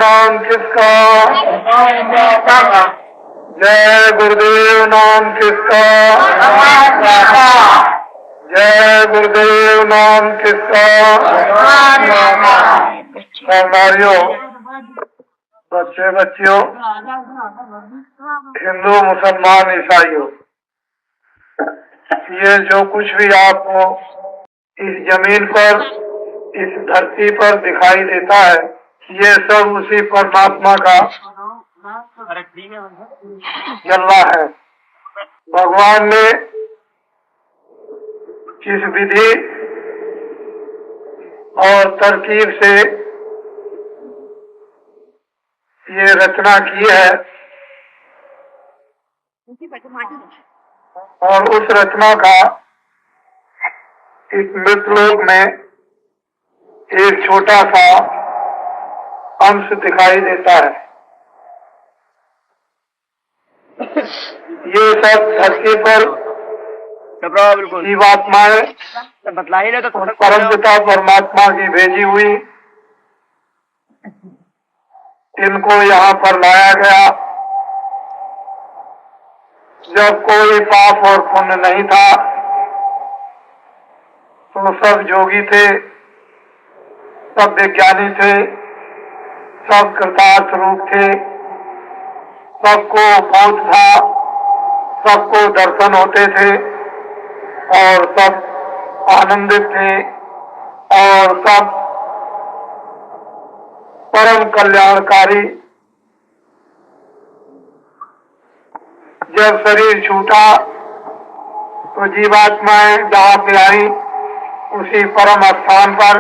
नाम किसका? जय गुरुदेव नाम किसका? जय गुरुदेव नाम किसका? नारियों, बच्चे बच्चियों, हिंदू मुसलमान ईसाइयों, ये जो कुछ भी आपको इस जमीन पर, इस धरती पर दिखाई देता है, ये सब उसी परमात्मा का जलवा है। भगवान ने किस विधि और तरकीब से ये रचना की है और उस रचना का इस मृतलोक में एक छोटा सा अंश दिखाई देता है। ये सब धरती पर जीवात्माएं परम पिता परमात्मा की भेजी हुई, इनको यहाँ पर लाया गया जब कोई पाप और पुण्य नहीं था, तो सब जोगी थे, सब विज्ञानी थे, सब कृतार्थ रूप थे, सबको बोध था, सबको दर्शन होते थे और सब आनंदित थे और सब परम कल्याणकारी। जब शरीर छूटा तो जीवात्माएं जहाँ पे आई, उसी परम स्थान पर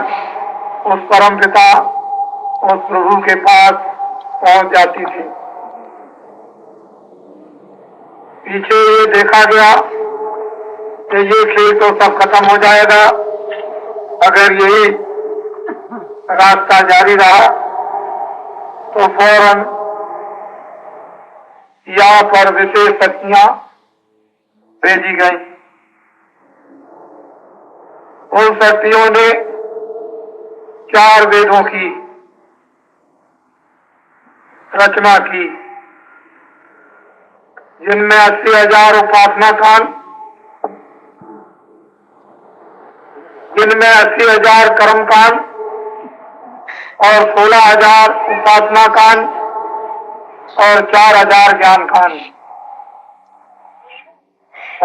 उस परम पिता, उस प्रभु के पास पहुंच जाती थी। पीछे ये देखा गया कि ये खेल तो सब खत्म हो जाएगा अगर यही रास्ता जारी रहा, तो फौरन यहाँ पर विशेष शक्तियां भेजी गई। उन शक्तियों ने 4 वेदों की रचना की, जिनमें 80,000 उपासना कांड, जिनमें 80,000 कर्म कांड और 16,000 उपासना कांड और 4,000 ज्ञान कांड।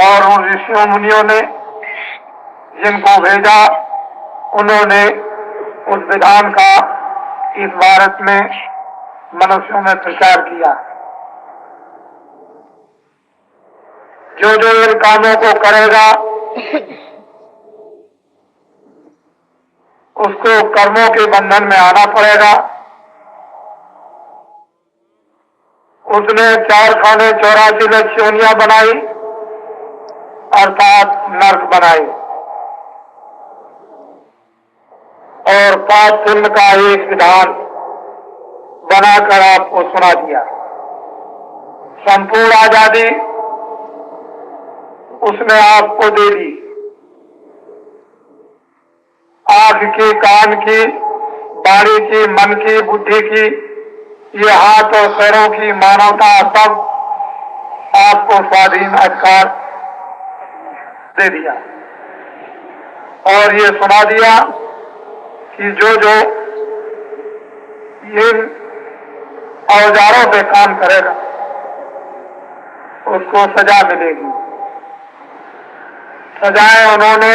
और उन ऋषियों मुनियों ने जिनको भेजा, उन्होंने उस विधान का इस भारत में मनुष्यों में प्रचार किया। जो जो इन कामों को करेगा उसको कर्मों के बंधन में आना पड़ेगा। उसने 4 खाने 84 लक्ष्योनियां बनाई, अर्थात नर्क बनाई, और पाप पुण्य का एक विधान बनाकर आपको सुना दिया। संपूर्ण आजादी उसने आपको दे दी। आंख की, कान की, वाणी की, मन की, बुद्धि की, ये हाथ और पैरों की मानवता, सब आपको स्वाधीन अधिकार दे दिया और ये सुना दिया कि जो जो इन औजारों पे काम करेगा उसको सजा मिलेगी। सजाएं उन्होंने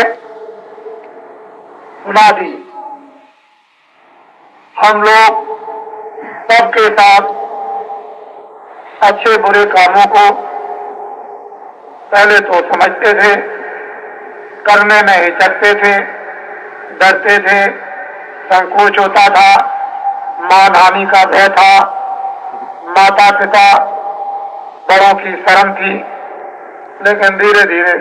सुना दी। हम लोग सबके साथ अच्छे बुरे कामों को पहले तो समझते थे, करने में हिचकते थे, डरते थे, संकोच होता था, मान हानि का भय था, माता पिता बड़ों की शर्म थी। लेकिन धीरे धीरे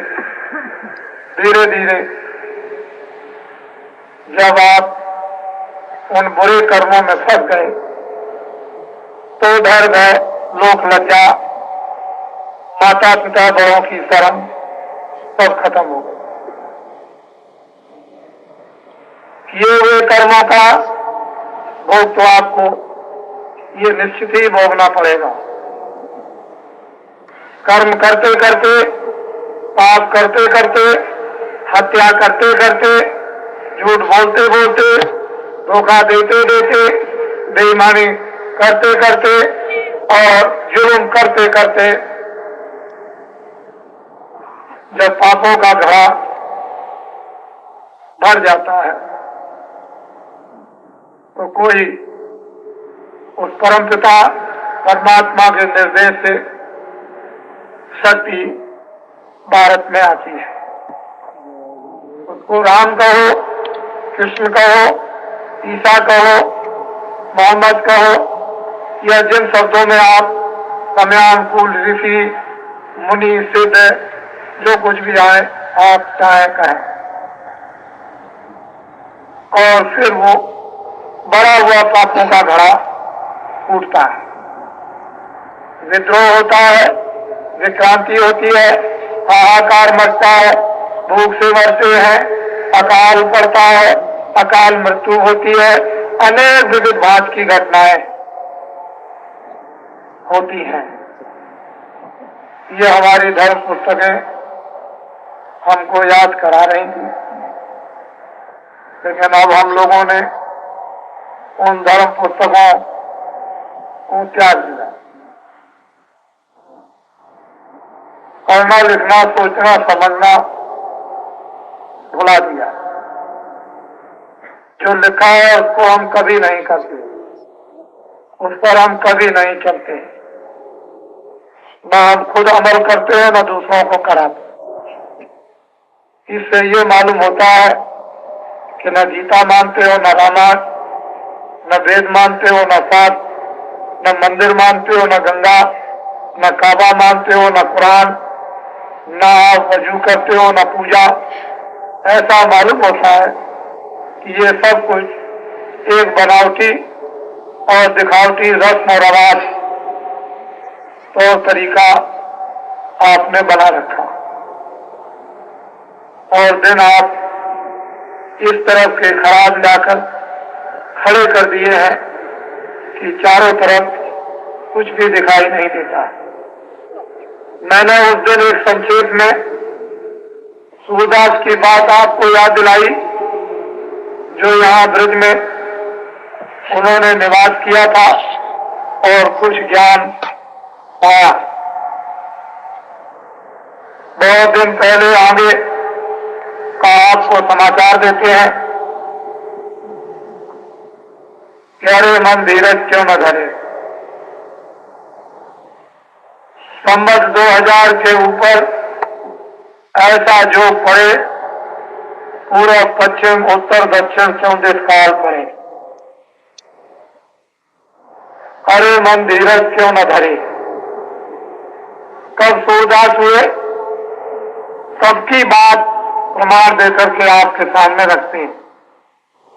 जब आप उन बुरे कर्मों में फंस गए तो डर भय, लोक लज्जा, माता पिता बड़ों की शर्म सब खत्म हो गए। किए हुए कर्मों का भोग तो आपको ये निश्चित ही भोगना पड़ेगा। कर्म करते करते, पाप करते करते, हत्या करते करते, झूठ बोलते बोलते, धोखा देते देते, बेईमानी करते करते और जुल्म करते करते जब पापों का घड़ा भर जाता है तो कोई उस परमपिता परमात्मा के निर्देश से शक्ति भारत में आती है। उसको राम कहो, कृष्ण कहो, ईसा कहो, मोहम्मद कहो, या जिन शब्दों में आप समयानुकूल ऋषि मुनि सिद्ध जो कुछ भी आए आप चाहे कहें, और फिर वो बड़ा हुआ पापों का घड़ा फूटता है, विद्रोह होता है, विक्रांति होती है, हाहाकार मचता है, भूख से मरते हैं, अकाल पड़ता है, अकाल मृत्यु होती है, अनेक विविध भांत की घटनाएं होती हैं। ये हमारी धर्म पुस्तकें हमको याद करा रही थी, लेकिन अब हम लोगों ने उन धर्म पुस्तकों को त्याग दिया। पढ़ना लिखना सोचना समझना भुला दिया। जो लिखा है उसको हम कभी नहीं करते, उस पर हम कभी नहीं चलते, न हम खुद अमल करते हैं न दूसरों को कराते। इससे ये मालूम होता है कि न गीता मानते हो, न रामायण, न वेद मानते हो, न साथ, न मंदिर मानते हो, न गंगा, न काबा मानते हो, न कुरान, न आप वजू करते हो, न पूजा। ऐसा मालूम होता है कि ये सब कुछ एक बनावटी और दिखावटी रस्म और रवाज तो तरीका आपने बना रखा, और दिन आप इस तरफ के खराब लाकर खड़े कर दिए हैं कि चारों तरफ कुछ भी दिखाई नहीं देता। मैंने उस दिन एक संक्षेप में सूरदास की बात आपको याद दिलाई, जो यहाँ ब्रज में उन्होंने निवास किया था और कुछ ज्ञान पाया। बहुत दिन पहले आगे का आपको समाचार देते हैं कि अरे मन धीरज क्यों न धरे। संवत 2000 के ऊपर ऐसा जो पड़े, पूर्व पश्चिम उत्तर दक्षिण 34 काल पड़े। अरे मन धीरज क्यों न धरे। कब सूरदास हुए, सबकी बात प्रमाण देकर के आपके सामने रखते हैं।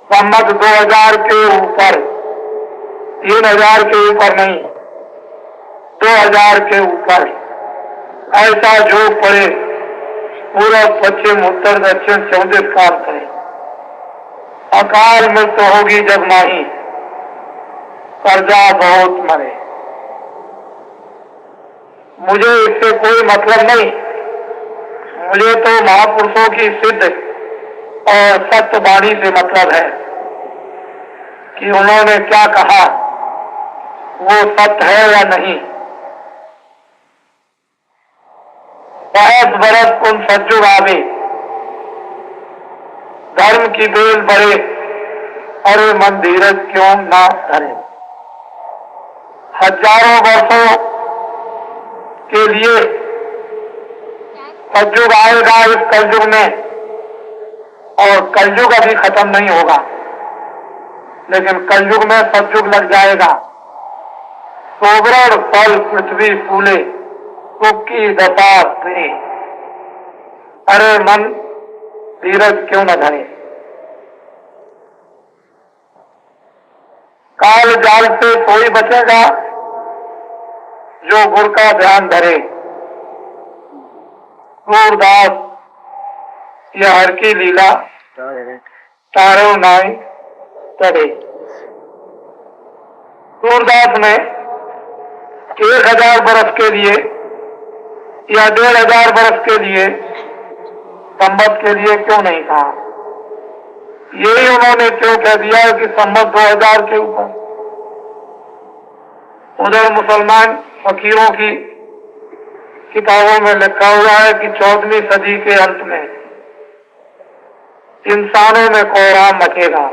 संवत 2000 के ऊपर, 3000 के ऊपर नहीं, 2000 के ऊपर ऐसा जो पड़े, पूर्व पश्चिम उत्तर दक्षिण 34 काल पड़े। अकाल मृत्यु होगी जग माही, प्रजा बहुत मरे। मुझे इससे कोई मतलब नहीं, मुझे तो महापुरुषों की सिद्ध और सत्य वाणी से मतलब है कि उन्होंने क्या कहा वो सत्य है या नहीं। 22 बरस पुन सज्जुग आवे, धर्म की बेल बढ़े, अरे मन धीरज क्यों ना धरे। हजारों वर्षों के लिए सज्जुग आएगा इस कलयुग में, और कलयुग अभी खत्म नहीं होगा, लेकिन कलयुग में सज्जुग लग जाएगा। सोवरण फल पृथ्वी फूले, सुख की दशा फिरे, अरे मन धीरज क्यों न धरे। काल जाल से कोई बचेगा जो गुरु का ध्यान धरे। सूरदास यह हर की लीला तारो नाई तरे। सूरदास ने 1000 बरस के लिए या 1500 बरस के लिए, संवत के लिए क्यों नहीं कहा? यही उन्होंने क्यों कह दिया कि संवत 2000 के ऊपर? उधर मुसलमान फकीरों की किताबों में लिखा हुआ है कि 14वीं सदी के अंत में इंसानों में कोहराम मचेगा,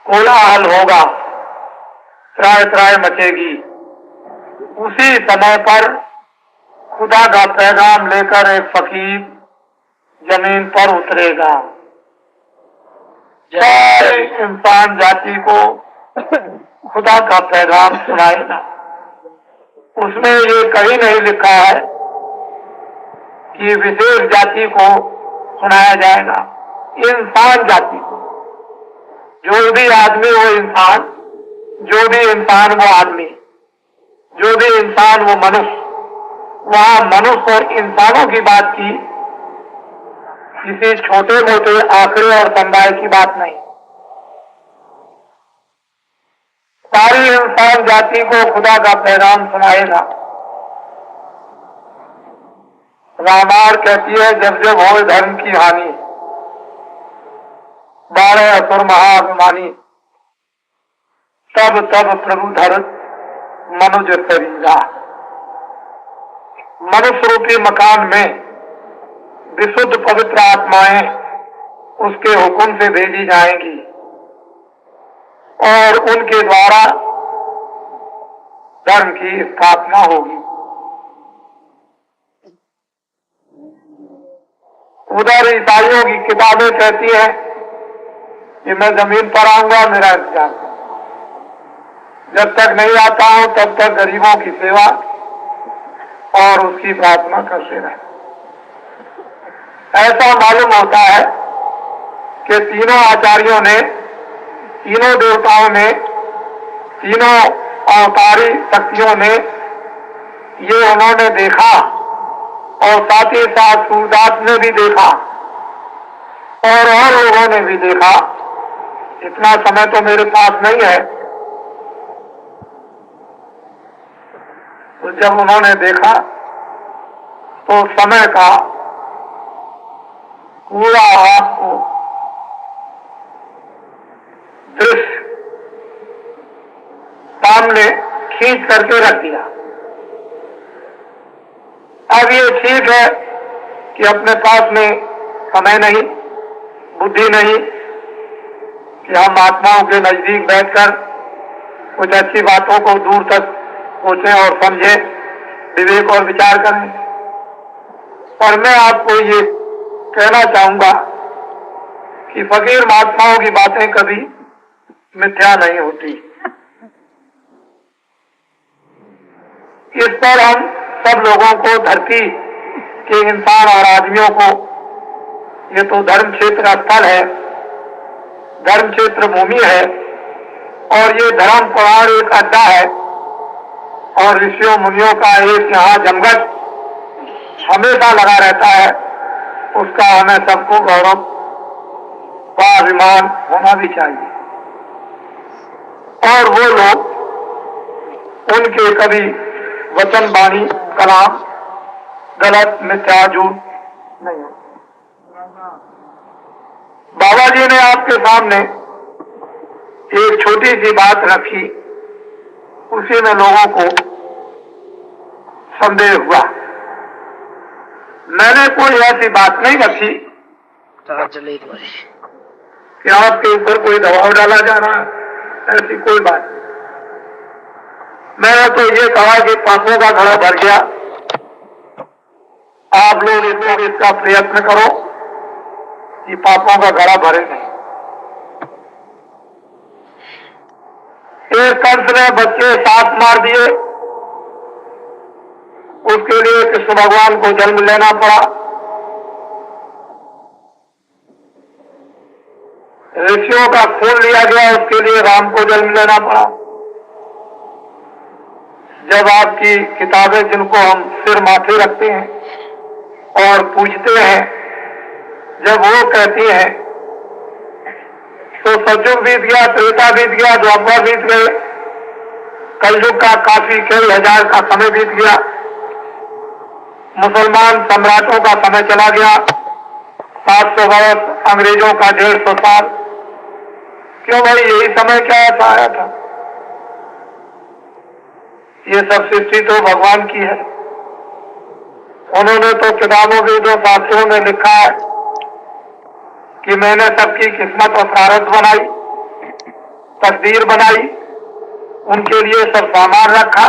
कोलाहल होगा, त्राय त्राय मचेगी। उसी समय पर खुदा का पैगाम लेकर एक फकीर जमीन पर उतरेगा, सारे इंसान जाति को खुदा का पैगाम सुनाएगा। उसमें ये कहीं नहीं लिखा है कि विशेष जाति को सुनाया जाएगा, इंसान जाति को। जो भी आदमी वो इंसान, जो भी इंसान वो आदमी, जो भी इंसान वो मनुष्य। वहां मनुष्य और इंसानों की बात की, किसी छोटे मोटे आंकड़े और समुदाय की बात नहीं। सारी इंसान जाति को खुदा का पैगाम सुनाएगा। रामायण कहती है जब जब हो धर्म की हानि, 12 असुर महाअभिमानी, तब तब प्रभु धर मनुज शरीरा। मनुष्य रूपी मकान में विशुद्ध पवित्र आत्माएं उसके हुक्म से भेजी जाएंगी और उनके द्वारा धर्म की स्थापना होगी। उधर ईसाइयों की किताबें कहती हैं कि मैं जमीन पर आऊंगा, मेरा इंतजार करो। जब तक नहीं आता हूं तब तक गरीबों की सेवा और उसकी प्रार्थना करते रहे। ऐसा मालूम होता है कि तीनों आचार्यों ने, तीनों देवताओं ने, तीनों अवतारी शक्तियों ने ये उन्होंने देखा और साथ ही साथ सूरदास ने भी देखा और लोगों ने भी देखा। इतना समय तो मेरे पास नहीं है। तो जब उन्होंने देखा तो समय का पूरा आपको दृश्य सामने खींच करके रख दिया। अब ये ठीक है कि अपने पास में समय नहीं, बुद्धि नहीं कि हम आत्माओं के नजदीक बैठकर कुछ अच्छी बातों को दूर तक सोचें और समझें, विवेक और विचार करें। और मैं आपको ये कहना चाहूंगा कि फकीर महात्माओं की बातें कभी मिथ्या नहीं होती। इस पर हम सब लोगों को, धरती के इंसान और आदमियों को, ये तो धर्म क्षेत्र स्थल है, धर्म क्षेत्र भूमि है और ये धर्म पुराण एक अड्डा है और ऋषियों मुनियों का एक यहाँ जमघट हमेशा लगा रहता है। उसका हमें सबको गौरव व अभिमान होना भी चाहिए। और वो लोग, उनके कभी वचन, वाणी, कलाम गलत, मिथ्या, झूठ नहीं हो। बाबा जी ने आपके सामने एक छोटी सी बात रखी, उसी में लोगों को संदेह हुआ। मैंने कोई ऐसी बात नहीं रखी कि आपके ऊपर कोई दबाव डाला जा रहा है, ऐसी कोई बात नहीं। मैंने तो ये कहा कि पापों का घड़ा भर गया, आप लोग इसका प्रयत्न करो कि पापों का घड़ा भरे नहीं। एक कंस ने बच्चे 7 मार दिए, उसके लिए कृष्ण भगवान को जन्म लेना पड़ा। ऋषियों का खून लिया गया, उसके लिए राम को जन्म लेना पड़ा। जब आपकी किताबें, जिनको हम सिर माथे रखते हैं और पूजते हैं, जब वो कहती हैं तो सतयुग बीत गया, त्रेता बीत गया, द्वापर बीत गए, कलयुग का काफी कई हजार का समय बीत गया, मुसलमान सम्राटों का समय चला गया, 700 वर्ष, अंग्रेजों का 150 साल। क्यों भाई, यही समय क्या ऐसा आया था? ये सब सृष्टि तो भगवान की है। उन्होंने तो किताबों वेदों शास्त्रों में लिखा है कि मैंने सबकी किस्मत और प्रारब्ध बनाई, तकदीर बनाई, उनके लिए सब सामान रखा,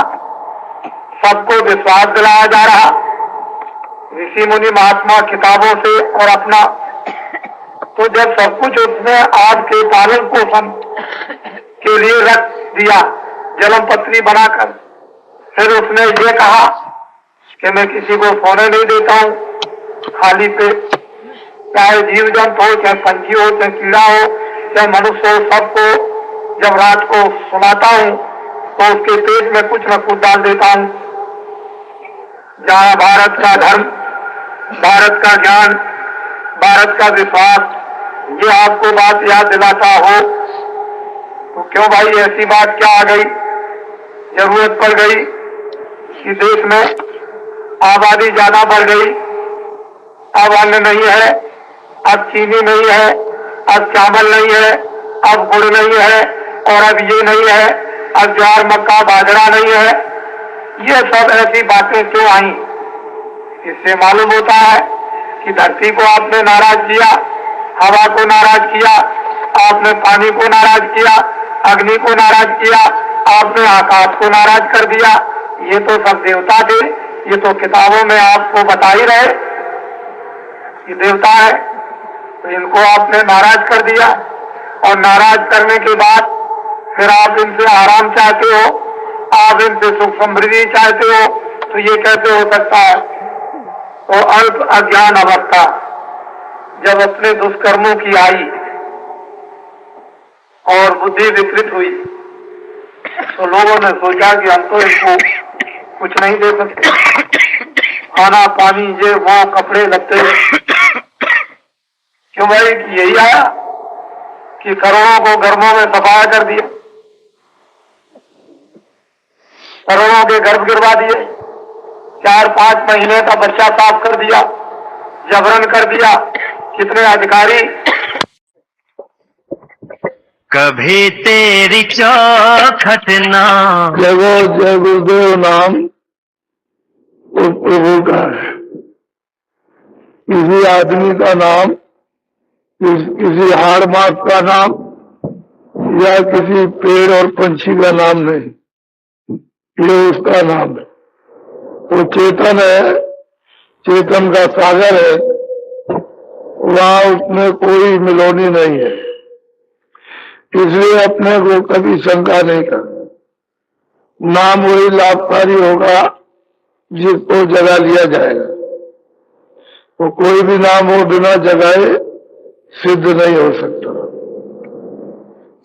सबको विश्वास दिलाया जा रहा, ऋषि मुनि महात्मा किताबों से और अपना। तो जब सब कुछ उसने आपके पालन पोषण के लिए रख दिया जन्म पत्री बनाकर, फिर उसने ये कहा कि मैं किसी को सोने नहीं देता हूं खाली पे, चाहे जीव जंतु हो, चाहे पंछी हो, चाहे कीड़ा हो, चाहे मनुष्य हो, सबको जब रात को सुलाता हूं तो उसके पेट में कुछ न कुछ डाल देता हूं। जहां भारत का धर्म, भारत का ज्ञान, भारत का विश्वास ये आपको बात याद दिलाता हो तो क्यों भाई ऐसी बात क्या आ गई, जरूरत पड़ गई कि देश में आबादी ज्यादा बढ़ गई, अब अन्न नहीं है, अब चीनी नहीं है, अब चावल नहीं है, अब गुड़ नहीं है, और अब ये नहीं है, अब ज्वार मक्का बाजरा नहीं है। ये सब ऐसी बातें क्यों आई? इससे मालूम होता है कि धरती को आपने नाराज किया, हवा को नाराज किया, आपने पानी को नाराज किया, अग्नि को नाराज किया, आपने आकाश को नाराज कर दिया। ये तो सब देवता थे, ये तो किताबों में आपको बता ही रहे कि देवता है, तो इनको आपने नाराज कर दिया। और नाराज करने के बाद फिर आप इनसे आराम चाहते हो, आप इनसे सुख समृद्धि चाहते हो, तो ये कैसे हो सकता है? तो अल्प अज्ञान अवस्था जब अपने दुष्कर्मों की आई और बुद्धि विकृत हुई तो लोगों ने सोचा कि हम तो इनको कुछ नहीं दे सकते, खाना पानी ये वो कपड़े लत्ते। क्यों भाई, यही आया कि करोड़ों को गर्भों में सफाया कर दिया, करोड़ों के गर्भ गिरवा दिए, 4-5 महीने का बच्चा साफ कर दिया, जबरन कर दिया। कितने अधिकारी कभी तेरी चौखट ना। जय गुरुदेव नाम उस प्रभु का है। किसी आदमी का नाम, किसी हाड़ मास का नाम या किसी पेड़ और पंछी का नाम नहीं, ये उसका नाम है। वो चेतन है, चेतन का सागर है, वहाँ उसमें कोई मिलोनी नहीं है। इसलिए अपने को कभी शंका नहीं कर। नाम वही लाभकारी होगा जिसको जगा लिया जाएगा। तो कोई भी नाम हो बिना जगाए सिद्ध नहीं हो सकता।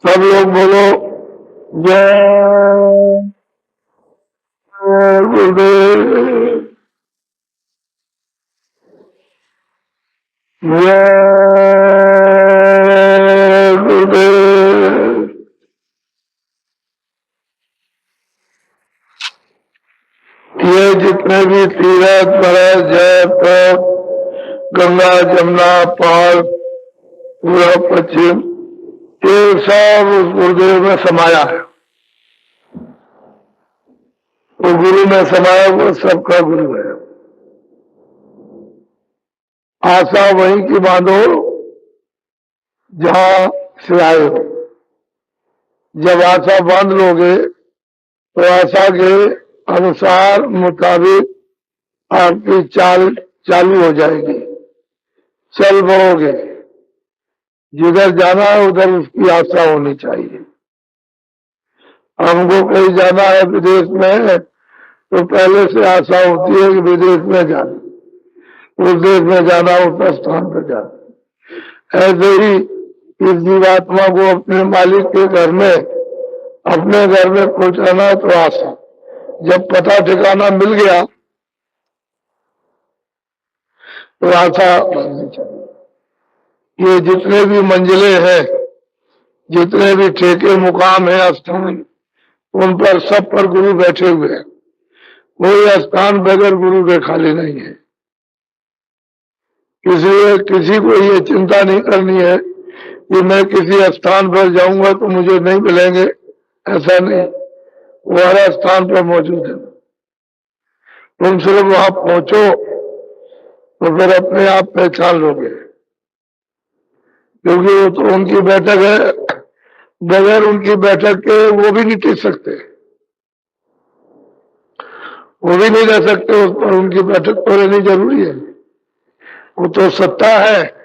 सब लोग बोलो जय गुरुदेव, जय गुरुदेव। ये जितने भी तीर्थ भरत जय तप गंगा जमुना पार पूरा पश्चिम, ये सब उस गुरुदेव में समाया है। वो गुरु में समाया हुआ सबका गुरु है। आशा वहीं की बांधो जहां से आए हो। जब आशा बांध लोगे तो आशा के अनुसार मुताबिक आपकी चाल चालू हो जाएगी, चल बढ़ोगे। जिधर जाना है उधर उसकी आशा होनी चाहिए। हमको कहीं जाना है विदेश में तो पहले से आशा होती है कि विदेश में जाना, उस देश में जाना, उस स्थान पर जाना। ऐसे ही इस जीवात्मा को अपने मालिक के घर में, अपने घर में पहुंचाना तो आशा। जब पता ठिकाना मिल गया तो आशा बननी चाहिए। ये जितने भी मंजिलें हैं जितने भी ठेके मुकाम है स्थान, उन पर सब पर गुरु बैठे हुए हैं। कोई स्थान बगैर गुरु के खाली नहीं है। इसलिए किसी को ये चिंता नहीं करनी है कि मैं किसी स्थान पर जाऊंगा तो मुझे नहीं मिलेंगे, ऐसा नहीं। वो हर स्थान पर मौजूद है। तुम सिर्फ वहां पहुंचो तो फिर अपने आप पहचान लोगे, क्योंकि वो तो उनकी बैठक है। बगैर उनकी बैठक के वो भी नहीं टिक सकते, वो भी नहीं रह सकते उस पर। उनकी बैठक तो रहनी जरूरी है। वो तो सत्ता है,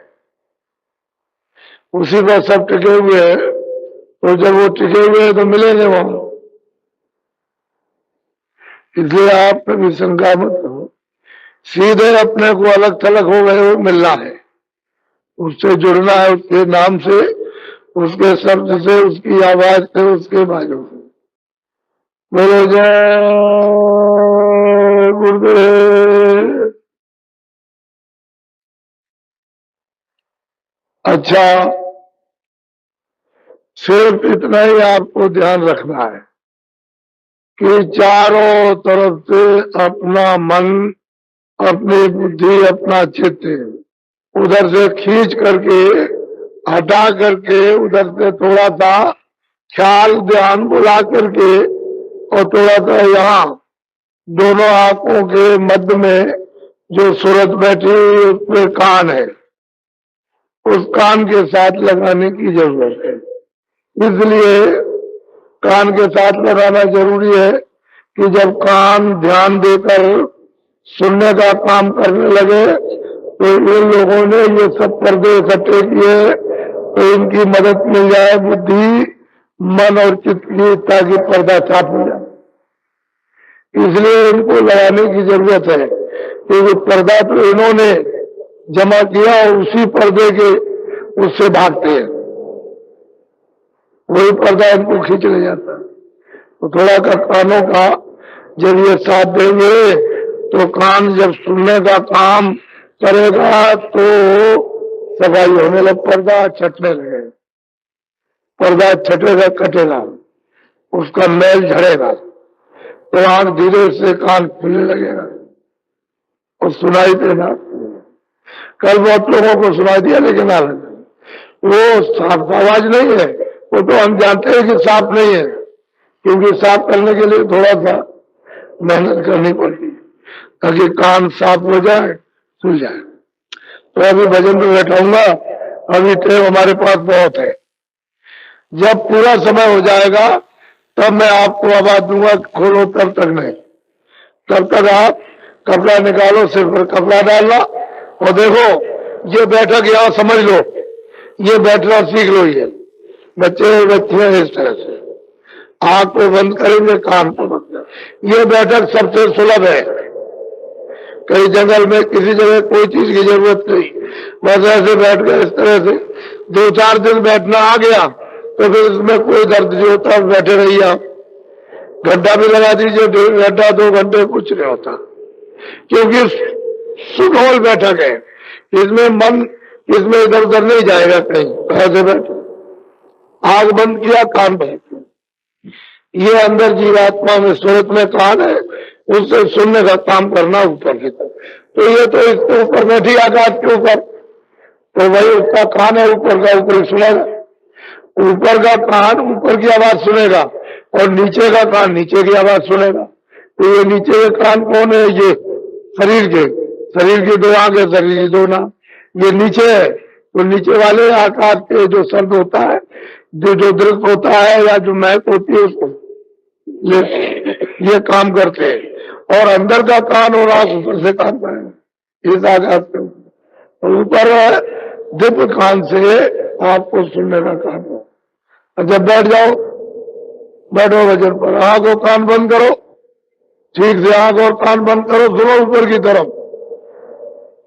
उसी पर सब टिके हुए हैं। तो जब वो टिके हुए हैं तो मिलेंगे वहां। इसलिए आप कभी शंका मत करो, सीधे अपने को अलग थलग हो गए हो मिलना है, उससे जुड़ना है, उसके नाम से, उसके शब्द से, उसकी आवाज से, उसके बाजों से। बोलो जय गुरुदेव। अच्छा, सिर्फ इतना ही आपको ध्यान रखना है कि चारों तरफ से अपना मन, अपनी बुद्धि, अपना चित्त उधर से खींच करके, हटा करके, उधर से थोड़ा सा ख्याल ध्यान बुला करके, और थोड़ा सा यहाँ दोनों आंखों के मध्य में जो सूरत बैठी हुई उसमें कान है, उस कान के साथ लगाने की जरूरत है। इसलिए कान के साथ लगाना जरूरी है कि जब कान ध्यान देकर सुनने का काम करने लगे तो इन लोगों ने ये सब पर्दे इकट्ठे किए तो इनकी मदद मिल जाए, बुद्धि, मन और चित्त की, ताकि पर्दा साफ हो जाए। इसलिए इनको लगाने की जरूरत है, क्योंकि पर्दा तो इन्होंने जमा किया और उसी पर्दे के उससे भागते हैं, वही पर्दा इनको खींच ले जाता है। तो थोड़ा का कानों का जब ये साथ देंगे तो कान जब सुनने का काम करेगा तो सफाई होने लग, पर्दा छटने लगे, पर्दा छटेगा, कटेगा, उसका मैल झड़ेगा, तो आंख धीरे से कान खुलने लगेगा और सुनाई देना। कल बहुत लोगों को सुनाई दिया, लेकिन वो साफ आवाज नहीं है, वो तो हम जानते हैं कि साफ नहीं है, क्योंकि साफ करने के लिए थोड़ा सा मेहनत करनी पड़ती है ताकि कान साफ हो जाए, खुल जाए। तो अभी भजन में बैठाऊंगा, अभी टाइम हमारे पास बहुत है। जब पूरा समय हो जाएगा तब मैं आपको आवाज दूंगा, खोलो, तब तक नहीं। तब तक आप कपड़ा निकालो, सिर पर कपड़ा डालना, और देखो ये बैठक यहाँ समझ लो, ये बैठना सीख लो। ये बच्चे बच्चियां इस तरह से आंख को बंद करेंगे, कान को बंद करेंगे। ये बैठक सबसे सुलभ है, कहीं जंगल में किसी जगह कोई चीज की जरूरत नहीं, बस ऐसे बैठ गए इस तरह से। 2-4 दिन बैठना आ गया तो फिर इसमें कोई दर्द जो होता है बैठे रहिए आप, घंटा भी लगा दीजिए, 1.5 घंटा 2 घंटे, कुछ नहीं होता, क्योंकि सुडौल बैठक है। इसमें मन, इसमें इधर उधर नहीं जाएगा कहीं। ऐसे बैठे, आग बंद किया, कान बंद किया, ये अंदर जीवात्मा में सूरत में कान है, उससे सुनने का काम करना ऊपर की तरफ। तो ये तो इसके ऊपर बैठी आकाश के ऊपर, तो वही उसका कान है, ऊपर का ऊपर सुनेगा, ऊपर का कान ऊपर की आवाज सुनेगा और नीचे का कान नीचे की आवाज सुनेगा। तो ये नीचे के कान कौन है? ये शरीर के, शरीर की 2 आंखें, शरीर की 2 नाक, ये नीचे है। तो नीचे वाले आकाश के जो शब्द होता है, जो दृश्य होता है या जो महक होती है, उसको ये काम करते हैं। और अंदर का कान और आंख ऊपर से काम करेंगे, इस आकाश के ऊपर दिव्य कान से आपको सुनने का काम है। अच्छा, बैठ जाओ, बैठो वजन पर, आंख और कान बंद करो, ठीक से आंख और कान बंद करो, सुनो ऊपर की तरफ,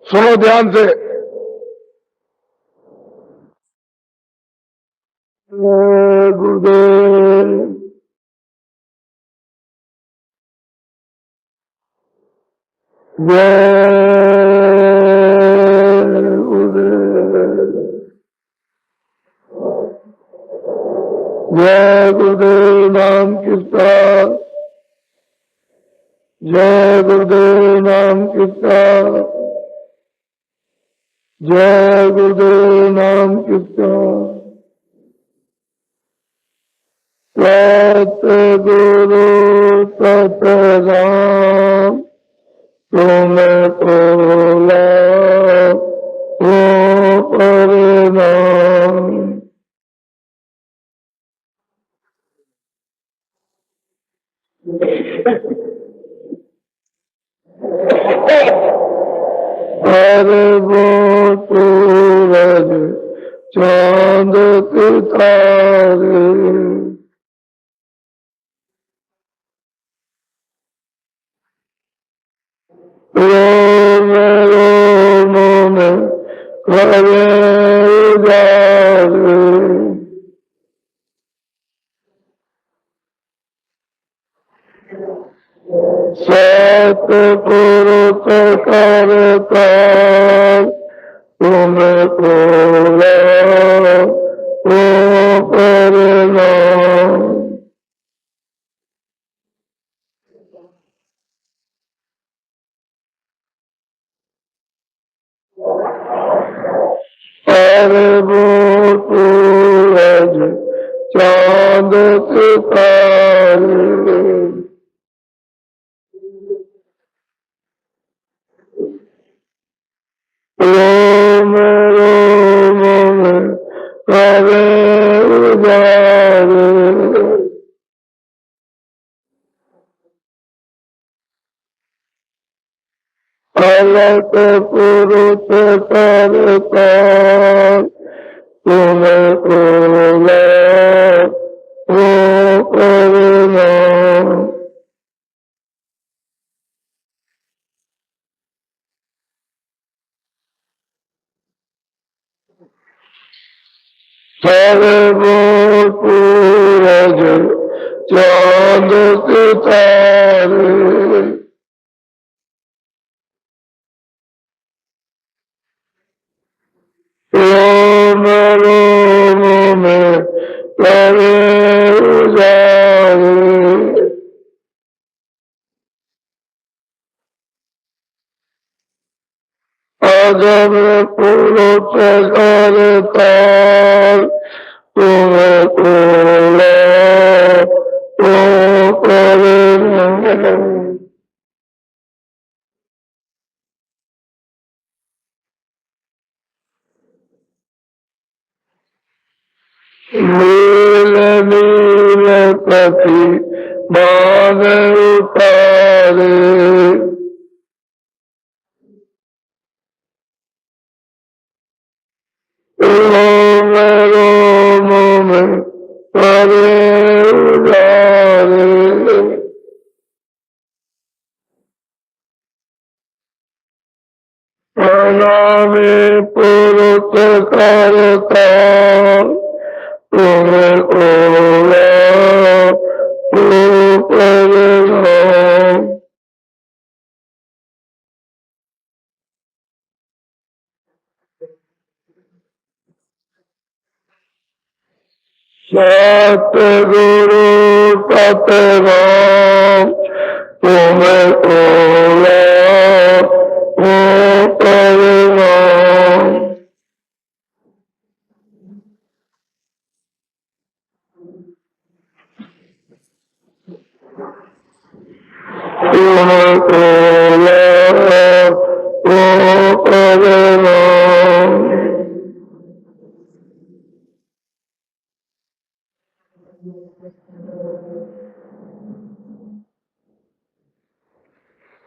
सुनो ध्यान से। गुरुदेव जय गुरुदेव। गुरुदेव नाम किसका, जय गुरुदेव नाम किसका, जय गुरुदेव नाम किसका। सतगुरु सतराम तुमको लाओ परिणाम। अरे वो सूरज चांद सितारे रोम रोम में करे उजारे। सतपुरुष करता तुमको लाओ परिणाम। अरे वो सूरज चांद सितारे रोम रोम में करे उजारे। अलग पुरुष करता तुमको लाओ परिणाम। सर्वो सूरज चांद सितारे रोम रोम में करे उजारे। अजब पुरुष करता तुमको लाओ परिणाम। नील नील पति मान उतारे रोम रोम में करे उजारे। अनामी पुरुष करता तुमको लाओ परिणाम। सतगुरु सतराम तुमको लाओ परिणाम। तुमको लाओ परिणाम।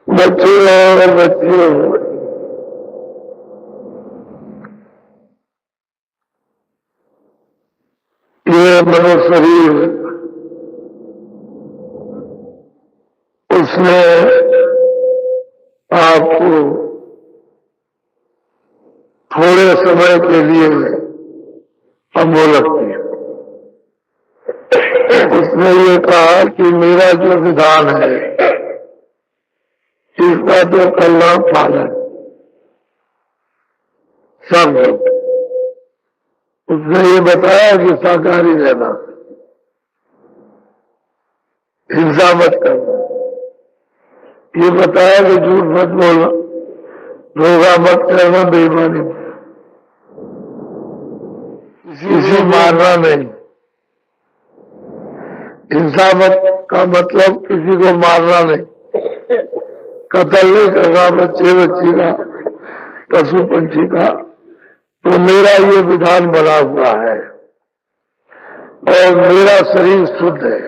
बच्चे और बच्चियों, ये मनुष्य शरीर उसने आपको थोड़े समय के लिए अमोलक किया। उसने ये कहा कि मेरा जो विधान है इसका तो कल्याण पालन सब। उसने ये बताया कि शाकाहारी रहना, हिंसा मत करना, ये बताया कि झूठ मत बोलना, धोखा मत करना, बेईमानी मत, किसी मारना नहीं। हिंसा मत का मतलब किसी को मारना नहीं, कत्ल नहीं करना बच्चे बच्ची का, पशु पंछी का। तो मेरा ये विधान बना हुआ है और मेरा शरीर शुद्ध है,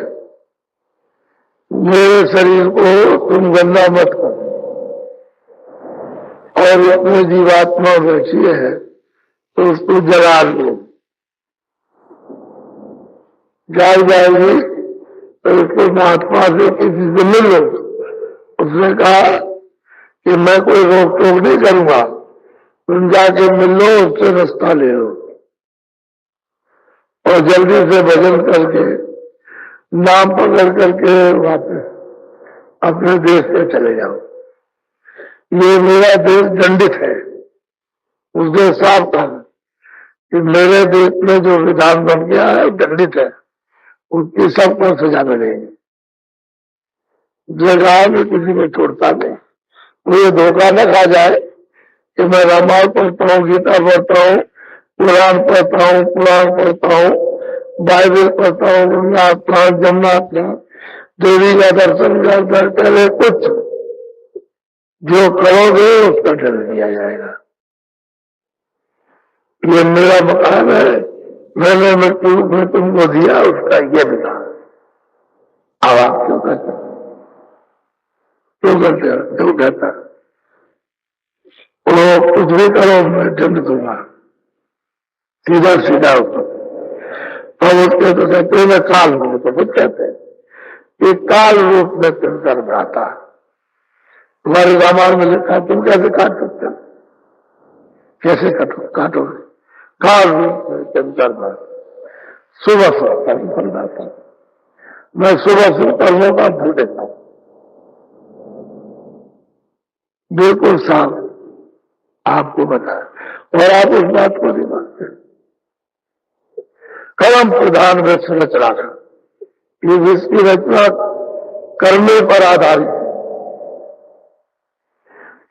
मेरे शरीर को तुम गंदा मत करो। और अपने जीवात्मा बैठी है तो उसको जला लो, जाग जाएगी तो उसको महात्मा से किसी से मिल लो। उसने कहा कि मैं कोई रोक टोक नहीं करूंगा, तुम जाके मिल लो, उससे रास्ता ले लो और जल्दी से भजन करके नाम पकड़ करके वापस अपने देश में चले जाओ। ये मेरा देश दंडित है। उसने साफ कहा कि मेरे देश में जो विधान बन गया है दंडित है, उसकी सबको सजा मिलेगी। जगह में किसी को छोड़ता नहीं। मुझे धोखा न खा जाए कि मैं रामायण पढ़ता हूँ, गीता पढ़ता हूँ, पुराण पढ़ता हूँ, पुराण पढ़ता हूँ, बाइबल पढ़ता हूँ, गंगा स्नान, जमुना स्नान, देवी का दर्शन करता, पहले कुछ जो करोगे उसका दंड दिया जाएगा। ये मेरा मकान है, मैंने मृत्यु में तुमको दिया, उसका ये विधान। अब आप क्यों कहते, क्यों करते हो, क्यों कहता वो कुछ भी करो मैं दंड दूंगा, सीधा सीधा उसको। अब उसके तो कहते मैं काल हूं, तो खुद कहते हैं कि काल रूप में चंकर भ्राता। तुम्हारे रामायण में लिखा, तुम कैसे काट सकते हो, कैसे काटोगे? काल रूप में चंकर भ्राता, सुबह से कर्म फल जाता। मैं सुबह से कर्मों का फल देता हूं, बिल्कुल साफ आपको बताया, और आप उस बात को नहीं मानते। कर्म प्रधान विश्व रचना का, ये विश्व की रचना कर्मे पर आधारित है।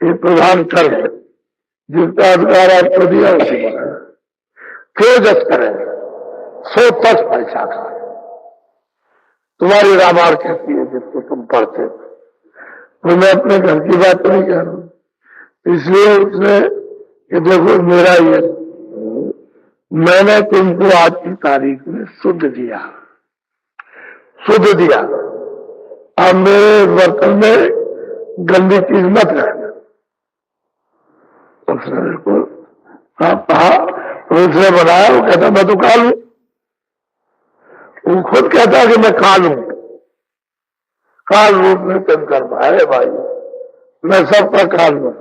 ये प्रधान कर्म है जिसका अधिकार आपको दिया उसे बनाया। क्यों जस करें सो तक पैसा खा। तुम्हारी रामायण कहती है जिसको तुम पढ़ते हो, तो मैं अपने घर की बात तो नहीं कह रहा हूं। इसलिए उसने कि देखो मेरा ये, मैंने तुमको आज की तारीख में शुद्ध दिया, शुद्ध दिया। अब मेरे बर्तन में गंदी चीज मत रखना। उसने बिल्कुल कहा, उसने बनाया, वो कहता मैं तो काल हूं। वो खुद कहता कि मैं काल हूं। काल रूप में चंकर भाई भाई, मैं सबका काल हूं,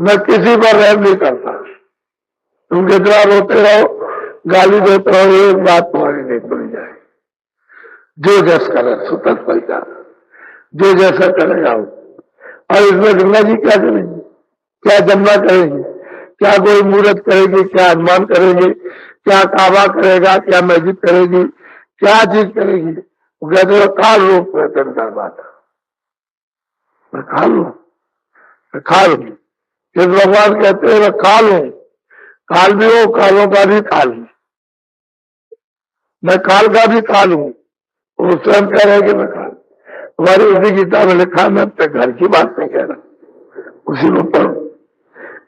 मैं किसी पर रहम नहीं करता। तुम जितना रोते रहो, गाली देते रहो, एक बात तुम्हारी नहीं सुनी जाए। जो जस करे सुतक पैसा, जो जैसा करेगा वो। और इसमें गंगा जी क्या करेंगे, क्या जमुना करेंगे, क्या कोई मूर्त करेगी, क्या हनुमान करेंगे, क्या काबा करेगा, क्या मस्जिद करेगी, क्या चीज करेगी? वो कहते हो काल रूप में चंकर बात, मैं काल हूं, मैं काल हूं। जिस भगवान कहते हैं मैं काल हूं, काल भी हो, कालों का भी काल हूं, मैं काल का भी काल हूं। वो स्वयं कह रहे कि मैं काल। तुम्हारी उसी गीता में लिखा, मैं अपने घर की बात नहीं कह रहा, उसी में पढ़ो।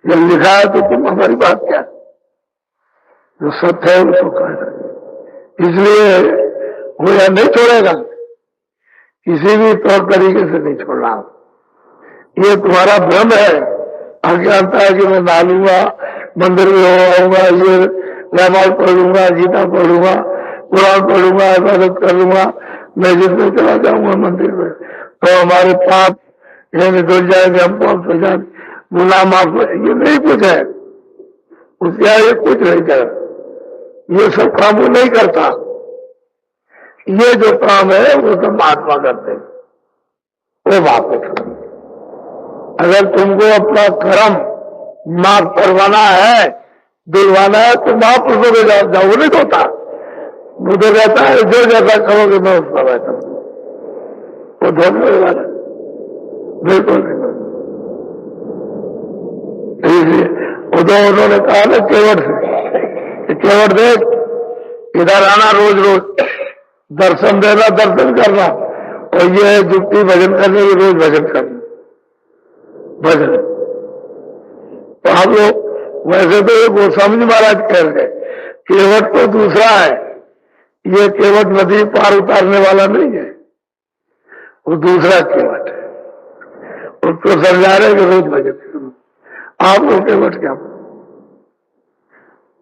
जब लिखा है तो तुम हमारी बात क्या, जो सत्य है उसको कह रहे। इसलिए वो यह नहीं छोड़ेगा, किसी भी तौर तरीके से नहीं छोड़ रहा। ये तुम्हारा भ्रम है, अज्ञानता है कि मैं नालूंगा, मंदिर में आऊंगा, ये रामायण पढ़ लूंगा, गीता पढ़ूंगा, कुरान पढ़ूंगा, इबादत कर लूंगा, मस्जिद में चला जाऊंगा, मंदिर में, तो हमारे पाप ये निकल जाएंगे, हमको हम सजा गुनाह माफ। ये नहीं कुछ है, उसका ये कुछ नहीं कर, ये सब काम वो नहीं करता। ये जो काम है वो सब महात्मा करते हैं। वो वापस अगर तुमको अपना कर्म माफ करवाना है, दिलवाना है, तो महापुरुषों के जाओ, वो नहीं होता। मुझे कहता है जो जैसा करोगे मैं उसका बैठा। वो धोने वाला बिल्कुल नहीं। इसलिए उन्होंने कहा ना केवट से, केवट देख इधर आना रोज रोज, दर्शन देना, दर्शन करना, और ये है जुक्ति भजन करने की, रोज भजन करना, भजन। तो हम लोग वैसे तो ये गोस्वामी महाराज कह रहे, केवट तो दूसरा है, ये केवट नदी पार उतारने वाला नहीं है, वो दूसरा केवट है। उसको समझा रहे कि रोज भजन करो। आप लोग केवट क्या,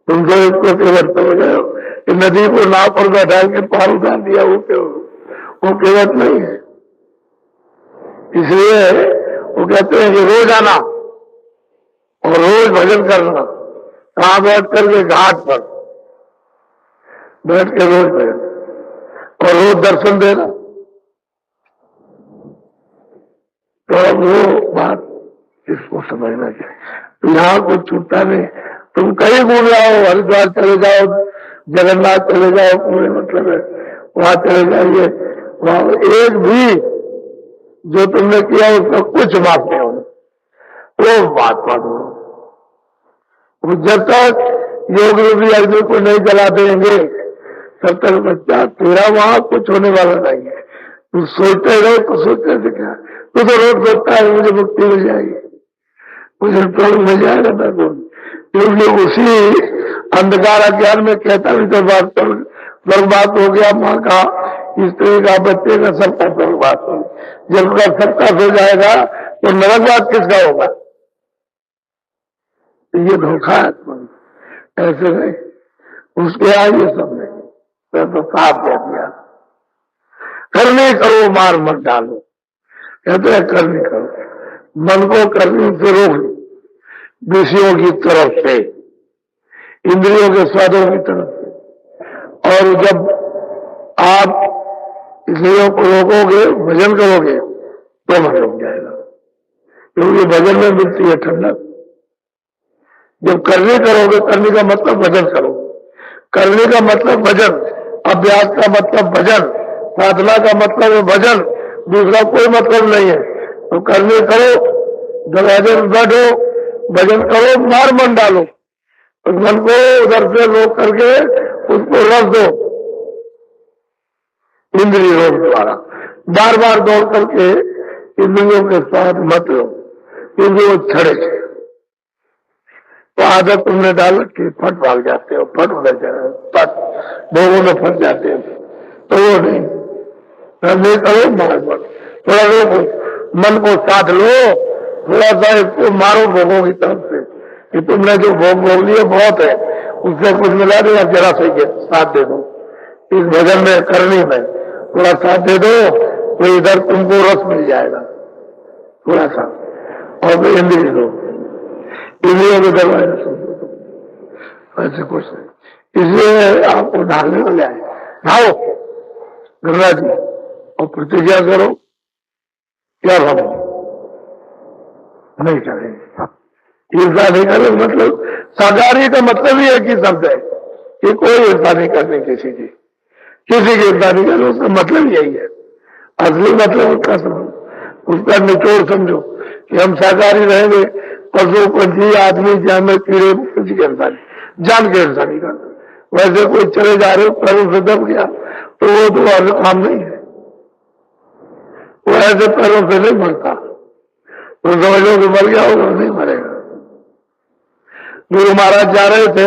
तुम तो इसको केवट समझ रहे हो कि नदी को नाव पर बैठा के पार उतार दिया, वो केवट नहीं है। इसलिए वो कहते हैं कि रोज आना और रोज भजन करना। कहाँ बैठ करके? घाट पर बैठ के रोज भजन और रोज दर्शन देना। तो अब वो बात इसको समझना चाहिए। तो यहाँ कुछ छूटता नहीं। तुम कहीं घूम जाओ, हरिद्वार चले जाओ, जगन्नाथ चले जाओ, पूरे मतलब है वहां चले जाइए, वहां एक भी जो तुमने किया उसका कुछ माफ नहीं होना, वो बात मत हो। वो जब तक योग रूपी अग्नि को नहीं जला देंगे तब तक बच्चा तेरा वहां कुछ होने वाला नहीं है। तू सोचते रहो तो सोचते थे क्या, तू तो रोज सोचता है मुझे मुक्ति मिल जाएगी, मुझे तो मिल जाएगा ना कौन, क्योंकि उसी अंधकार अज्ञान में कहता भी तो बात बर्बाद हो गया, माँ का, स्त्री का, बच्चे का, सबका बर्बाद हो गया। जब सबका हो जाएगा तो नरकवाद किसका होगा? ये धोखा है, ऐसे नहीं। उसके आगे सब नहीं, तो साफ दे दिया, करने करो मार मत डालो। कहते हैं करनी करो, मन को करने से रोक लो, विषयों की तरफ से, इंद्रियों के स्वादों की तरफ से। और जब आप इंद्रियों को रोकोगे, भजन करोगे तो मन रुक जाएगा, क्योंकि भजन में मिलती है ठंडक। जब करने करोगे, करने का मतलब भजन करो, करने का मतलब भजन, अभ्यास का मतलब भजन, साधना का मतलब है भजन, दूसरा कोई मतलब नहीं है। तो करने करो, दरवाजे में बैठो, भजन करो, मार मन डालो, उस मन को उधर से रोक करके उसको रख दो, इंद्रिय रोग द्वारा। बार बार दौड़ करके इंद्रियों के साथ मत लो, क्योंकि वो छड़े। तो आदत तुमने डाल के फट भाग जाते हो, फट उधर जाए, फट भोगों में फंस जाते हो, तो वो नहीं करने करो, मार मत, थोड़ा रोको, मन को साथ लो, थोड़ा सा इसको मारो भोगों की तरफ से कि तुमने जो भोग लिए बहुत है, उससे कुछ मिला नहीं, अब जरा सही साथ दे दो, इस भजन में करनी में थोड़ा साथ दे दो, तो इधर तुमको रस मिल जाएगा थोड़ा सा। और इंद्रिय दो, इंद्रियों के दरवाजे सुन दो, ऐसे कुछ नहीं। इसलिए आपको ढालने को जाए, ढाओ गंगा जी और प्रतिज्ञा करो, क्या हम नहीं करेंगे, ईर्षा नहीं करेंगे। मतलब साकारी का मतलब ही एक ही शब्द है कि कोई ईर्षा नहीं करनी किसी की, किसी की ईर्षा नहीं करनी, उसका मतलब यही है, असली मतलब उसका समझो, उसका निचोड़ समझो कि हम साकारी रहेंगे, पशु पंछी आदमी जानवर कीड़े किसी के ईर्षा नहीं, जान के ईर्षा नहीं करना। वैसे कोई चले जा रहे हो पैरों से दब गया तो वो तो और काम नहीं है, वो ऐसे पैरों से नहीं मरता, तो समझो कि मर गया होगा, नहीं मरेगा। गुरु महाराज जा रहे थे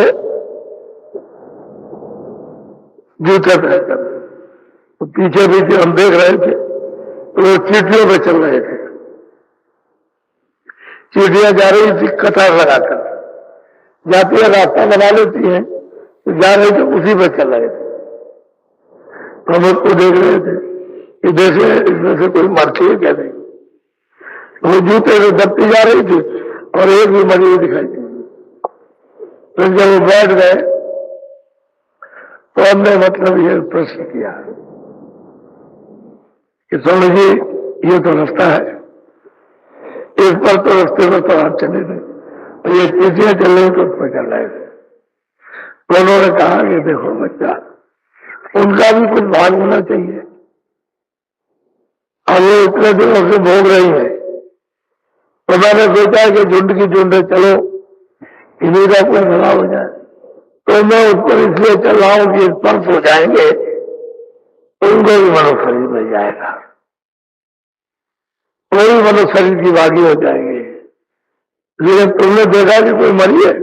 जूते पहनकर, तो पीछे पीछे हम देख रहे थे, तो वो चीटियों पे चल रहे थे, चीटियां जा रही थी कतार लगाकर, जाती है रास्ता बना लेती है, तो जा रहे थे उसी पे चल रहे थे। तो हम उसको देख रहे थे कि देखे इसमें से कोई मरती है क्या नहीं, तो वो जूते से दबती जा रही थी और एक भी मरी हुई दिखाई दी। तो जब वो बैठ गए तो हमने मतलब ये प्रश्न किया कि स्वामी जी ये तो रास्ता है, इस पर तो रास्ते में तो आप चले थे, और ये चीटियां चल रही तो उस पर चल रहे थे। तो उन्होंने कहा कि देखो बच्चा, उनका भी कुछ भाग होना चाहिए, अब वो इतने दिनों से भोग रही है। तो मैंने सोचा कि झुंड की झुंड है, चलो इन्हीं का कोई भला हो जाए। तो मैं उस पर इसलिए चल रहा हूं कि स्पर्श हो जाएंगे तो उनको भी मनुष्य शरीर मिल जाएगा, कोई मनुष्य शरीर की भागी हो जाएंगे। लेकिन तुमने देखा कि कोई मरी है?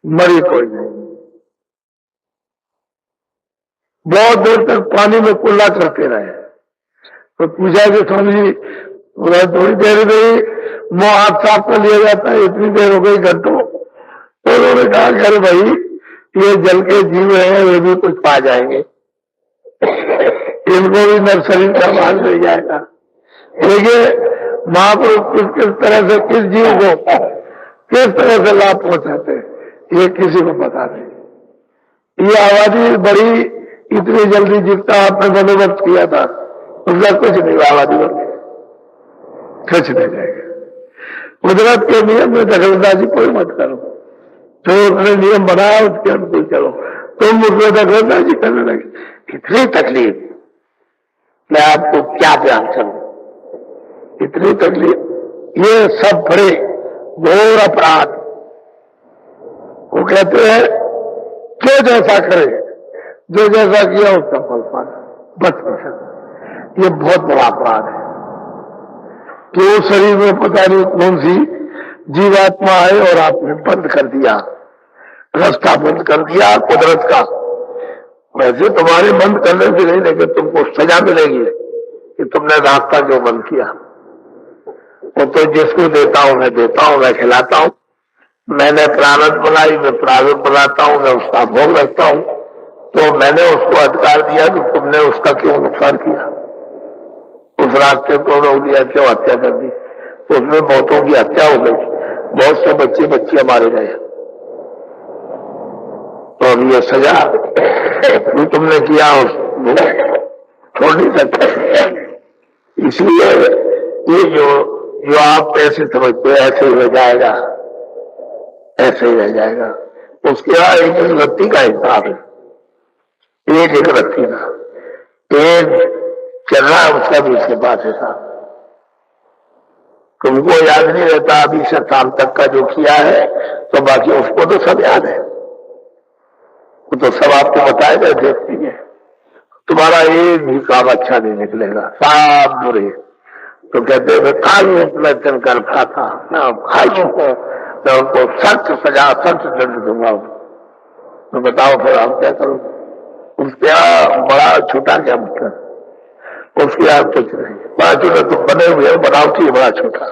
मरी कोई नहीं। बहुत देर तक पानी में कुल्ला करते रहे। तो पूछा कि स्वामी जी थोड़ी देर में ही मुंह हाथ साफ कर लिया जाता है, इतनी देर हो गई घंटों। तो उन्होंने कहा कि अरे भाई ये जल के जीव है, वे भी कुछ पा जाएंगे, इनको भी नर शरीर का भाग मिल जाएगा। देखिए महापुरुष किस तरह से किस जीव को किस तरह से लाभ पहुंचाते हैं ये किसी को पता नहीं। ये आबादी बड़ी इतनी जल्दी जितना आपने बंदोबस्त किया था उसका कुछ नहीं, आबादी बढ़ कुछ नहीं जाएगा। कुदरत के नियम में दखलंदाजी कोई मत करो, जो उसने नियम बनाया उसके अनुकूल चलो। तुम उसमें दखलंदाजी करने लगे, इतनी तकलीफ, मैं आपको क्या बयान करूं, इतनी तकलीफ। ये सब बड़े घोर अपराध। वो कहते हैं जो जैसा करे, जो जैसा किया उसका फल पाना, बस। ये बहुत बड़ा अपराध है कि उस शरीर में पता नहीं कौन सी जीवात्मा है और आपने बंद कर दिया, रास्ता बंद कर दिया कुदरत का। वैसे तुम्हारे बंद करने से नहीं, लेकिन तुमको सजा मिलेगी कि तुमने रास्ता जो बंद किया। वो तो जिसको देता हूं मैं देता हूं, मैं खिलाता हूं। मैंने प्रारब्ध बनाई, मैं प्रारब्ध बनाता हूं, मैं उसका भोग रखता हूं। तो मैंने उसको अधिकार दिया कि तुमने उसका क्यों नुकसान किया, उस रास्ते को रोक दिया, क्यों हत्या कर दी। उसमें बहुतों की हत्या हो गई, बहुत से बच्चे बच्चियां मारे गए। तो अब ये सजा भी तुमने किया छोड़ नहीं सकते। इसलिए ये जो आप ऐसे समझते ऐसे ही रह जाएगा, ऐसे ही रह जाएगा। उसके बाद एक रत्ती का हिसाब है, एक रत्ती का एक चल रहा है, उसका भी उसके पास हिसाब। तुमको याद नहीं रहता अभी से शाम तक का जो किया है, तो बाकी उसको तो सब याद है, वो तो सब आपको बताए गए देखती है। तुम्हारा एक भी काम अच्छा नहीं निकलेगा, सब बुरे। तो कहते हैं खाली कर खाता ना, खाइयों को मैं उनको सख्त सजा सख्त दंड दूंगा। तो बताओ फिर आप क्या करो? उसके यहाँ बड़ा छोटा क्या मतलब, उसके यहाँ कुछ नहीं। बड़ा छोटा तो बने हुए बनावटी, बड़ा छोटा,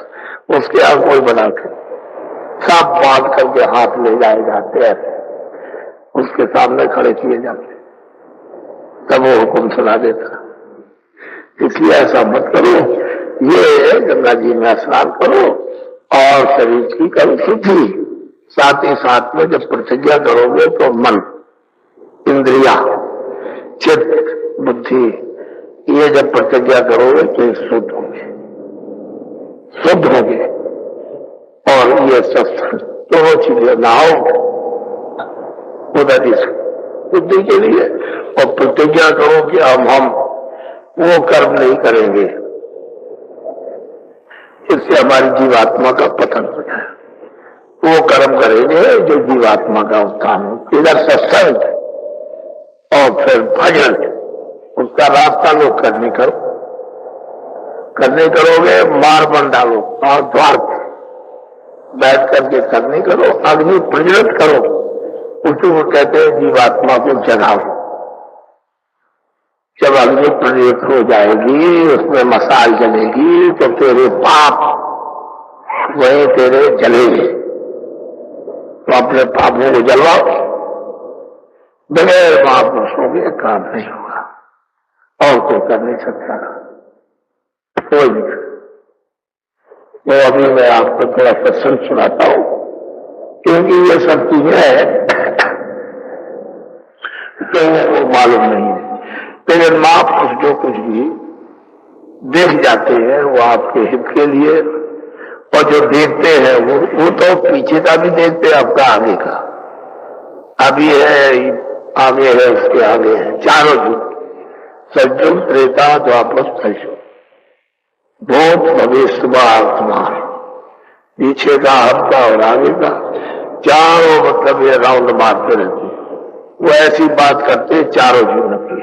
उसके यहाँ कोई बनावटी। सांप बांध करके हाथ ले जाए जाते हैं, उसके सामने खड़े किए जाते, तब वो हुक्म सुना देता। इसलिए ऐसा मत करो। ये गंगा जी में स्नान करो और शरीर की करो शुद्धि। साथ ही साथ में जब प्रतिज्ञा करोगे तो मन, इंद्रिया, चित्त, बुद्धि, ये जब प्रतिज्ञा करोगे तो ये शुद्ध होंगे, शुद्ध होंगे। और ये सब दोनों चीजें नहाओ उदय बुद्धि के लिए, और प्रतिज्ञा करो कि अब हम वो कर्म नहीं करेंगे इससे हमारी जीवात्मा का पतन हो जाए। वो कर्म करेंगे जो जीवात्मा का उत्थान हो। इधर सत्संग और फिर भजन, उसका रास्ता लोग करने करोगे, मार बन डालो और द्वार बैठ करके करने करो, अग्नि प्रज्वलित करो, उसी को कहते हैं जीवात्मा को जगाओ। जब अग्नि प्रज्वलित हो जाएगी, उसमें मसाल जलेगी, तो तेरे पाप वही तेरे जलेंगे। तो अपने पापों को जलवाओ, बगैर महापुरुषों के काम नहीं होगा, और कोई कर नहीं सकता, कोई नहीं। तो अभी मैं आपको थोड़ा प्रसंग सुनाता हूं, क्योंकि ये सब चीजें तो मालूम नहीं है। लेकिन महापुरुष जो कुछ भी देख जाते हैं वो आपके हित के लिए, और जो देखते हैं वो तो पीछे का भी देखते हैं, आपका आगे का। अभी है, आगे है, उसके आगे है, चारों युग, सतयुग, त्रेता, द्वापर, कलयुग, भूत भविष्य वर्तमान, पीछे का हफ्ता और आगे का, चारों मतलब ये राउंड मारते रहते। वो ऐसी बात करते चारों जीवन की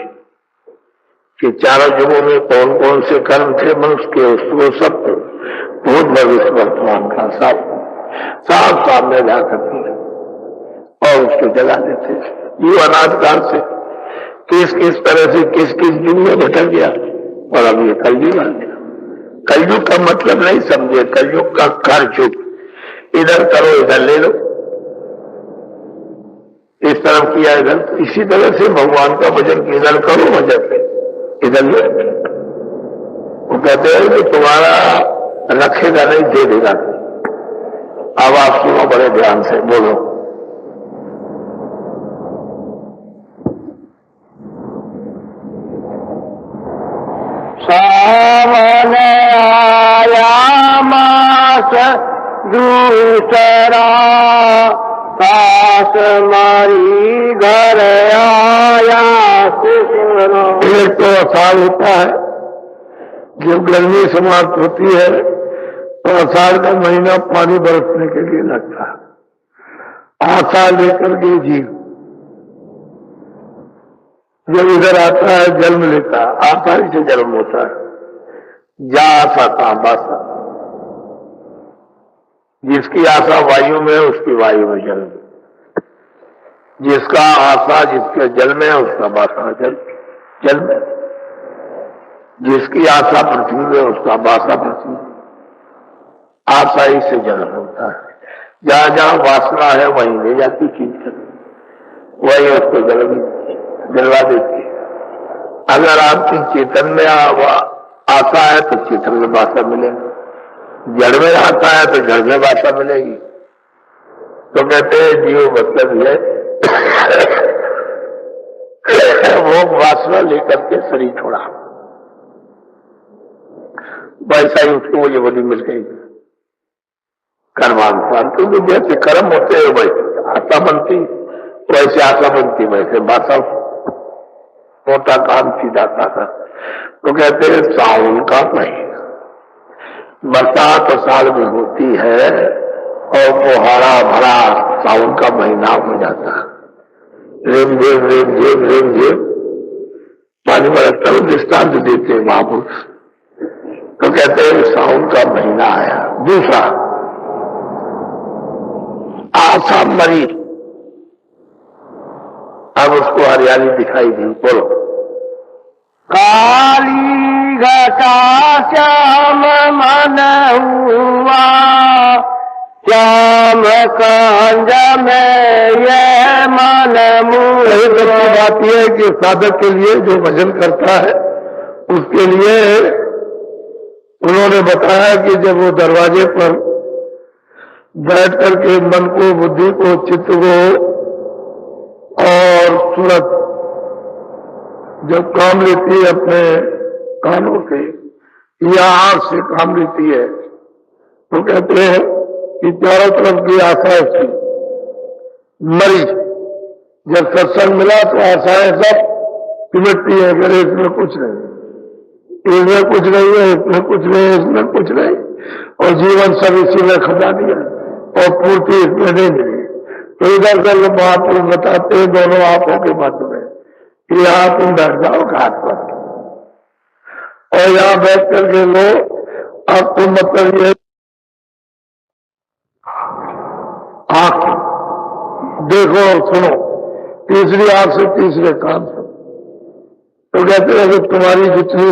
कि चारों युगों में कौन कौन से कर्म थे मनुष्य के, उसको सब भूत भविष्य वर्तमान का सब साफ सामने ला करते और उसको जगा देते। ये अनादिकाल से किस किस तरह से किस किस युग में भटक गया और अब ये कलयुग आ गया। कलयुग का मतलब नहीं समझे, कलयुग का खर्च इधर करो इधर ले लो, इस तरफ किया इधर। इसी तरह से भगवान का भजन इधर करो, भजन पे इधर ले। वो कहते हैं कि तुम्हारा रखेगा नहीं, दे देगा। अब आप सुनो बड़े ध्यान से, बोलो। सावन आया मास दूसरा, सास मारी घर आया ससुरा। एक तो अषाढ़ होता है, जब गर्मी समाप्त होती है तो अषाढ़ का महीना पानी बरसने के लिए लगता है। आशा लेकर के जीव जब इधर आता है जन्म लेता है, आशा ही से जन्म होता है। जा आशा का बासा, जिसकी आशा वायु में है उसकी वायु में जन्म, जिसका आशा जिसके जल में है उसका बासा जल में, जिसकी आशा पृथ्वी में उसका बासा पृथ्वी। आशा ही से जन्म होता है। जहां जहां वासना है वहीं ले जाती चीज, वही उसको जलवा देती है। अगर आपकी चेतन में आशा है तो चेतन में बासा मिलेगी, जड़ में आता है तो जड़ में बासा मिलेगी। तो कहते हैं जीव मतलब है वो वासना लेकर के शरीर छोड़ा, वैसा ही उसको वो बॉडी मिल गई कर्मानुसार। क्योंकि जैसे कर्म होते हैं वैसे आशा बनती, वैसे आशा बनती, वैसे बासा मोटा काम सीधा था। तो कहते हैं सावन का महीना, बरसात साल में होती है और वो हरा भरा सावन का महीना हो जाता है। रेम झेम रेम झेम रेम झेम पानी बरसता है, दृष्टांत देते हैं महापुरुष। तो कहते हैं सावन का महीना आया। दूसरा आशा मरी, अब उसको हरियाली दिखाई दी। बोलो। काली घटा श्याम मन हुआ, श्याम कांज में ये मन मुआ। बात यह है कि साधक के लिए जो भजन करता है उसके लिए उन्होंने बताया कि जब वो दरवाजे पर बैठ करके मन को, बुद्धि को, चित्त को और सूरत जब काम लेती है अपने कानों से या आंख से काम लेती है, तो कहते हैं कि चारों तरफ की आशा उसकी मरी। जब सत्संग मिला तो आशाएं सब सिमटती है, अगर इसमें कुछ नहीं, इसमें कुछ नहीं है, इसमें कुछ नहीं है, इसमें कुछ नहीं, और जीवन सब इसी में खपा दिया और पूर्ति इसमें नहीं मिली। तो इधर से महापुरुष बताते हैं दोनों आंखों के मध्य में, यहाँ तुम बैठ जाओ घाट पर और यहाँ बैठ करके लो। अब तुम मतलब ये आंख देखो और सुनो, तीसरी आंख से तीसरे कान से। तो कहते हैं कि तुम्हारी जितनी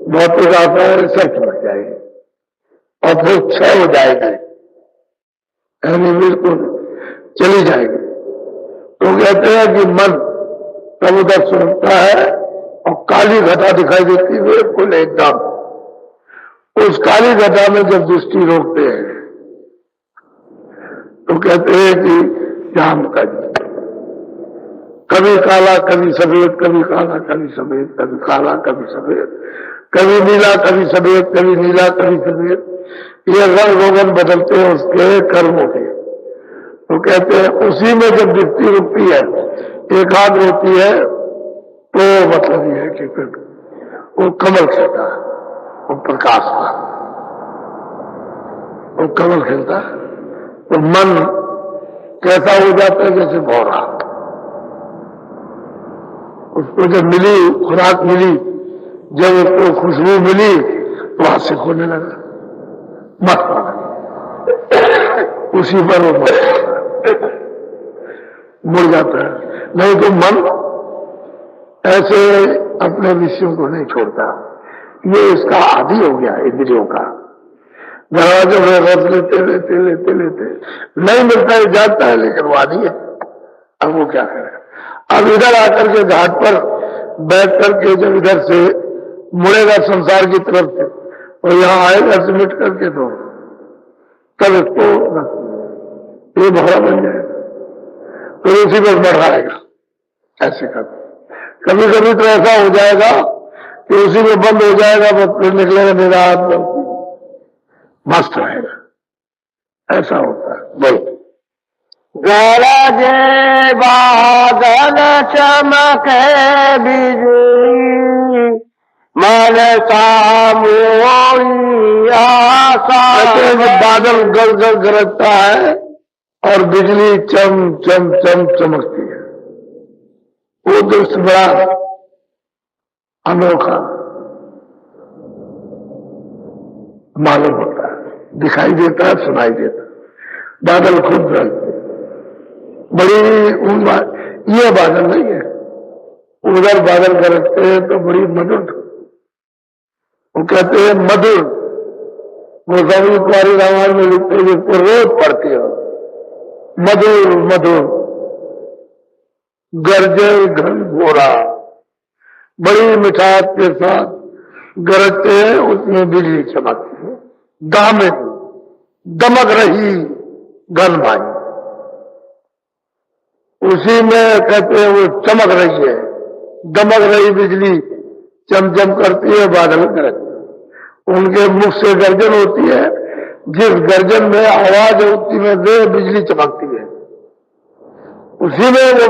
भौतिक आशा है सब चमक जाएगी और फिर क्षय हो जाएगी, यानी बिल्कुल चली जाएगी। तो कहते हैं कि मन तब उधर सुनता है और काली घटा दिखाई देती है बिल्कुल एकदम। उस काली घटा में जब दृष्टि रोकते हैं तो कहते हैं कि जाम का कभी काला कभी सफेद, कभी काला कभी सफेद, कभी काला कभी सफेद, कभी नीला कभी सफेद, कभी नीला कभी सफेद। ये रंग रोगन बदलते हैं उसके कर्मों के। तो कहते हैं उसी में जब दृष्टि रुकती है, एकाग्र होती है, तो मतलब ये है कि फिर वो कमल खाता है, वो प्रकाश था, वो कमल खिलता, तो मन कैसा हो जाता है जैसे भौरा। उसको जब मिली खुराक मिली, जब उसको खुशबू मिली तो हाथ से खोने लगा, मत उसी पर वो मुड़ जाता है। नहीं तो मन ऐसे अपने विषयों को नहीं छोड़ता, ये इसका आदि हो गया इंद्रियों का। दरवाजे में रस लेते लेते लेते लेते नहीं मिलता है, जाता है, लेकिन वो आदि है। अब वो क्या करे? अब इधर आकर के घाट पर बैठ करके जब इधर से मुड़ेगा संसार की तरफ से और यहाँ आएगा सिमट करके, तो तब इसको ये भौरा बन जाएगा, तो उसी पर बढ़ाएगा। ऐसे कर कभी कभी तो ऐसा हो जाएगा कि उसी में बंद हो जाएगा, बस फिर निकलेगा निराश, मस्त रहेगा। ऐसा होता है। बोलो। गरजे बादल चमके बिजली, मन सामोई आशा। बादल गल गल गरजता है और बिजली चम चम चम चमकती है। वो दृश्य बड़ा अनोखा मालूम होता है, दिखाई देता है, सुनाई देता है। बादल खुद गरजते, बड़ी ये बादल नहीं है, उधर बादल गरजते हैं तो बड़ी मधुर, वो कहते हैं मधुर। वो सभी कुमारी रामायण में लिखते हैं, जिसको रोज पढ़ती हो, मधुर मधुर गरजे घन घोरा, बड़ी मिठास के साथ गरजते हैं, उसमें बिजली चमकती है। दामिन दमक रही घन माई, उसी में कहते हैं वो चमक रही है, दमक रही बिजली चमचम करती है, बादल गरजते। उनके मुख से गर्जन होती है, जिस गर्जन में आवाज होती है वे बिजली चमकती है, उसी में वो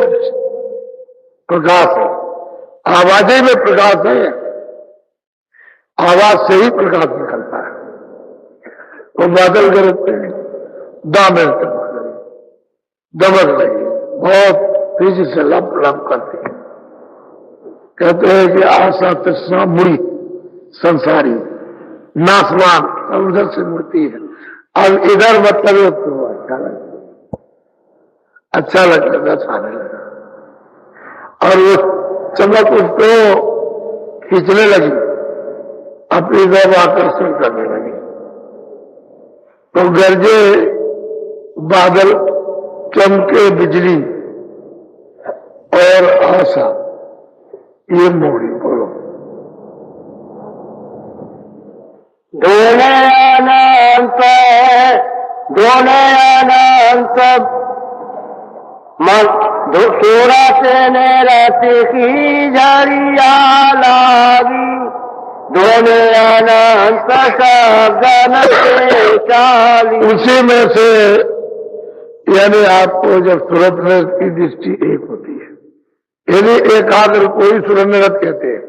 प्रकाश है। आवाजें में प्रकाश है, आवाज से ही प्रकाश निकलता है। तो बादल गरजते हैं, दामिन दमक रही, बहुत तेजी से लप लप करती है। कहते हैं कि आशा तृष्णा मुड़ी संसारी नासवान, अब उधर से मुड़ती है। अब इधर मतलब तो अच्छा लगता बस आने लगा, और वो चमक उसको खींचने लगी, अपनी तरफ आकर्षण करने लगी। तो गरजे बादल, चमके बिजली और आशा, ये मोड़ी। बोलो। दोने अनंत सूरा से रति की झरिया लागी, दोने अनंत गगन से चाली। उसी में से यानी आपको जब सूरत की दृष्टि एक होती है, यदि एकाग्र कोई सुरन्यरत कहते हैं,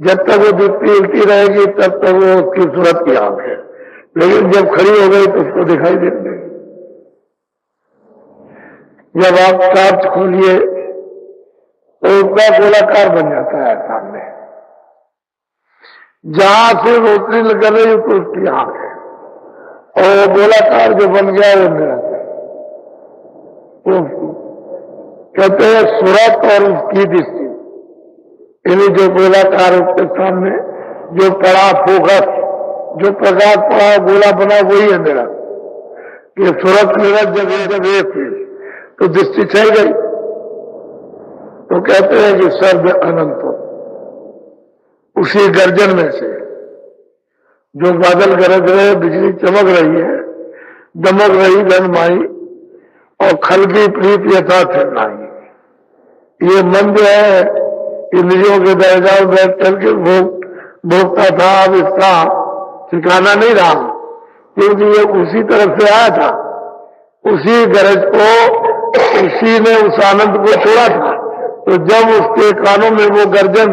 जब तक वो दृष्टि हिलती रहेगी तब तक वो उसकी सूरत की आंख है, लेकिन जब खड़ी हो गई तो उसको दिखाई देती है। जब आप टॉर्च खोलिए तो उसका गोलाकार बन जाता है सामने, जहां से रोशनी निकल रही है तो उसकी आंख है, और गोलाकार जो बन गया वो मेरा है। वो कहते हैं सूरत और उसकी दृष्टि, यानी जो गोलाकार उसके सामने जो पड़ा फोकस, जो प्रकाश पड़ा गोला बना, वही है मेरा। ये सूरत मेरा जब एक थी तो दृष्टि छह गई। तो कहते हैं कि सर्व अनंत हो, उसी गर्जन में से जो बादल गरज रहे, बिजली चमक रही है, दमक रही घनमाई, और खलगी प्रीत यथार्थ नहीं। ये मन जो है इंद्रियों के दरजा में बैठ करके भोगता था, अब इसका ठिकाना नहीं रहा, क्योंकि ये उसी तरफ से आया था, उसी गरज को, उसी ने उस आनंद को छोड़ा था। तो जब उसके कानों में वो गर्जन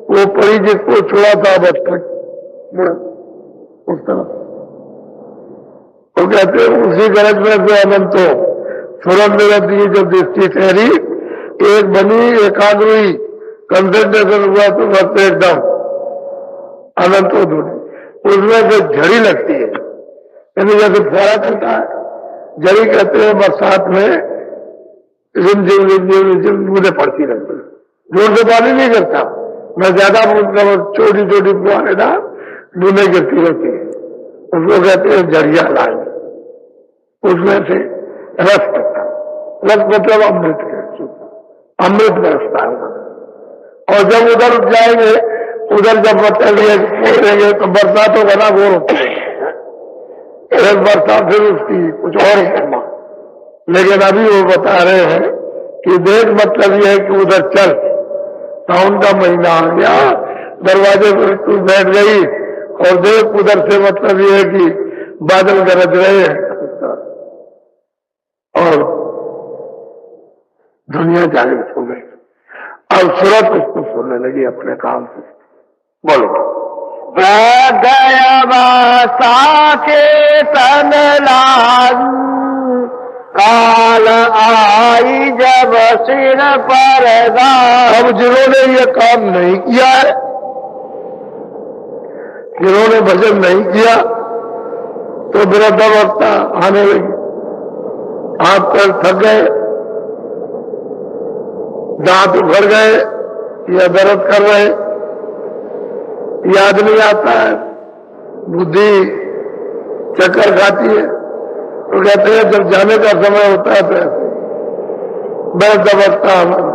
वो पड़ी जिसको छोड़ा था, बस मुड़ उस तरफ। तो कहते हैं उसी गरज में से अनंत हो स्वरम निरंती जब दृष्टि ठहरी, एक बनी एकाग्र हुई, कंसंट्रेशन हुआ तो वक्त एकदम अनंत हो दूरी, उसमें से झड़ी लगती है, यानी जैसे फुहारा चलता है, झड़ी कहते हैं बरसात में रिमझिम रिमझिम रिमझिम बूंदें पड़ती रहती है, जोर से पानी नहीं गिरता, न ज्यादा छोटी छोटी फुहारेदार बूंदें गिरती रहती है, उसको कहते हैं झड़िया लाल। उसमें से रस करता, रस मतलब अमृत के, अमृत बरसता है। और जब उधर जाएंगे, उधर जब पहुंचेंगे तो बरसात होगा ना, वो रुकती है, एक बरसात फिर उसकी कुछ और करना। लेकिन अभी वो बता रहे हैं कि देख मतलब ये है कि उधर चल, सावन का महीना आ गया, दरवाजे पर तू बैठ गई और देख उधर से मतलब ये है कि बादल गरज रहे हैं और दुनिया जागृत हो गई। अब सूरत उसको सुनने लगी अपने काम से। बोलो गया के तन लागू, काल आई जब सिर पर गा। अब जिन्होंने ये काम नहीं किया है, जिन्होंने भजन नहीं किया, तो वृद्धावस्था आने लगी, हाथ पैर थक गए, दांत उखड़ गए या दर्द कर रहे, याद नहीं आता है, बुद्धि चक्कर खाती है, तो कहते हैं जब जाने का समय होता है तो ऐसे वृद्धावस्था हमारा।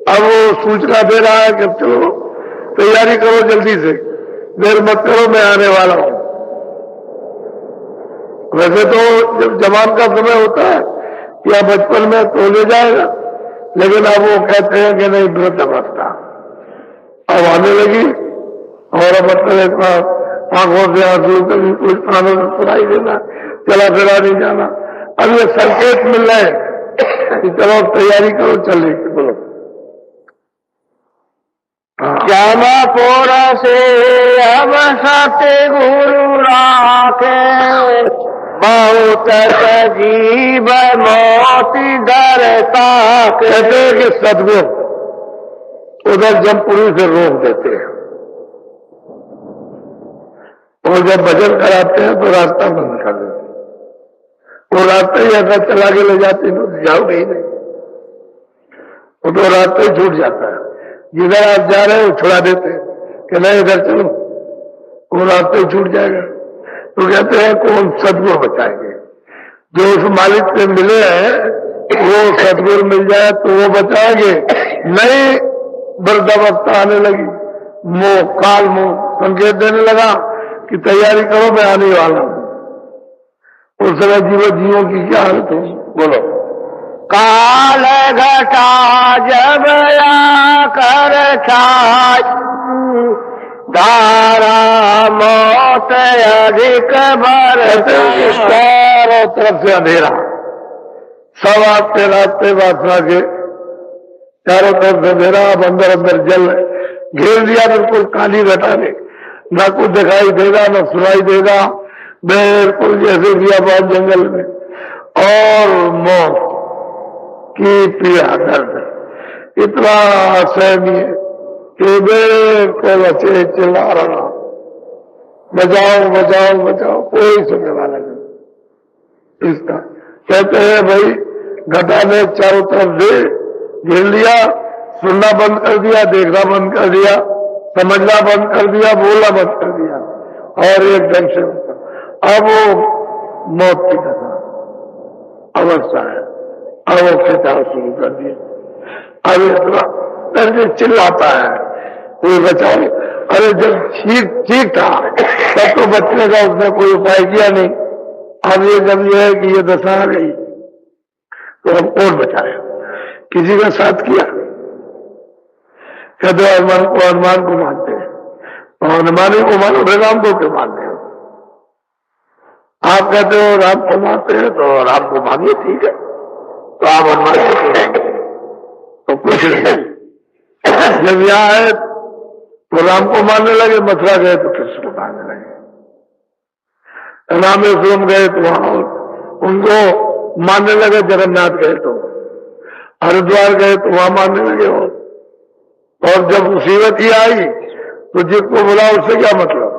अब वो सूचना दे रहा है कि चलो तैयारी करो जल्दी से, देर मत करो, मैं आने वाला हूं। वैसे तो जब जवान का समय होता है या बचपन में तो ले जाएगा, लेकिन अब वो कहते हैं कि नहीं, वृद्धावस्था अब आने लगी और मतलब आंखों से आंसू, कभी कुछ कानों से सुनाई देना, चला फिरा नहीं जाना। अब ये संकेत मिल रहे कि चलो तैयारी करो, चल रही। बोलो जमपुर से अब सत्य गुरु राखे, बहुत जीव मोती डरता। कहते हैं कि सदगुरु उधर जमपुरी से रोक देते हैं, और जब भजन कराते हैं तो रास्ता बंद कर देते हैं। वो रास्ता ही ऐसा चला के ले जाते हैं तो जाओगे ही नहीं, वो तो रास्ता ही छूट जाता है। जिधर आप जा रहे हो छुड़ा देते हैं कि नहीं इधर चलो, वो रास्ता ही छूट जाएगा। तो कहते हैं कौन सदगुरु बचाएंगे, जो उस मालिक से मिले हैं वो सदगुरु मिल जाए तो वो बचाएंगे। नहीं, वृद्धावस्था आने लगी, मोह काल मोह संकेत देने लगा कि तैयारी करो, मैं आने वाला हूं। उस समय जीवों की क्या हालत होगी। बोलो काल घटा जब आकर छाई, धारा मौत अधिक बरसाई। चारों तरफ से अंधेरा, सब आपके रास्ते वासना के चारों तरफ से अंधेरा, अब अंदर अंदर जल घेर दिया, बिल्कुल काली घटा ने, ना कुछ दिखाई देगा न सुनाई देगा, बिल्कुल जैसे बियाबान जंगल में। और मौत की पीड़ा दर्द इतना असहनीय कि बिल्कुल अच्छे चिल्ला रहा, बचाओ बचाओ बचाओ, कोई सुनने वाला नहीं इसका। कहते हैं भाई घटा ने चारों तरफ से घेर लिया, सुनना बंद कर दिया, देखना बंद कर दिया, समझना बंद कर दिया, बोलना बंद कर दिया, और एकदम से अब वो मौत की कथा अवस्था है। अब वो खिंचाव शुरू कर दिया, अब इतना करके चिल्लाता है कोई बचाओ। अरे जब ठीक था तब तो बचने का उसने कोई उपाय किया नहीं, अब ये जब ये है कि ये दशा आ गई तो अब कौन बचाए, किसी का साथ किया। कहते हनुमान को मानते हैं, तो हनुमान ही को मानो, राम को क्यों मानते हो। आप कहते हो राम को मानते हैं तो राम को मानिए, ठीक है, तो आप हनुमान को तो कुछ नहीं। जब यहाँ है तो राम को मानने लगे, मथुरा गए तो कृष्ण को मानने लगे, रामेश्वरम गए तो वहां उनको मानने लगे, जगन्नाथ गए तो, हरिद्वार गए तो वहां मानने लगे। और जब मुसीबत ही आई तो जिसको बोला उससे क्या मतलब,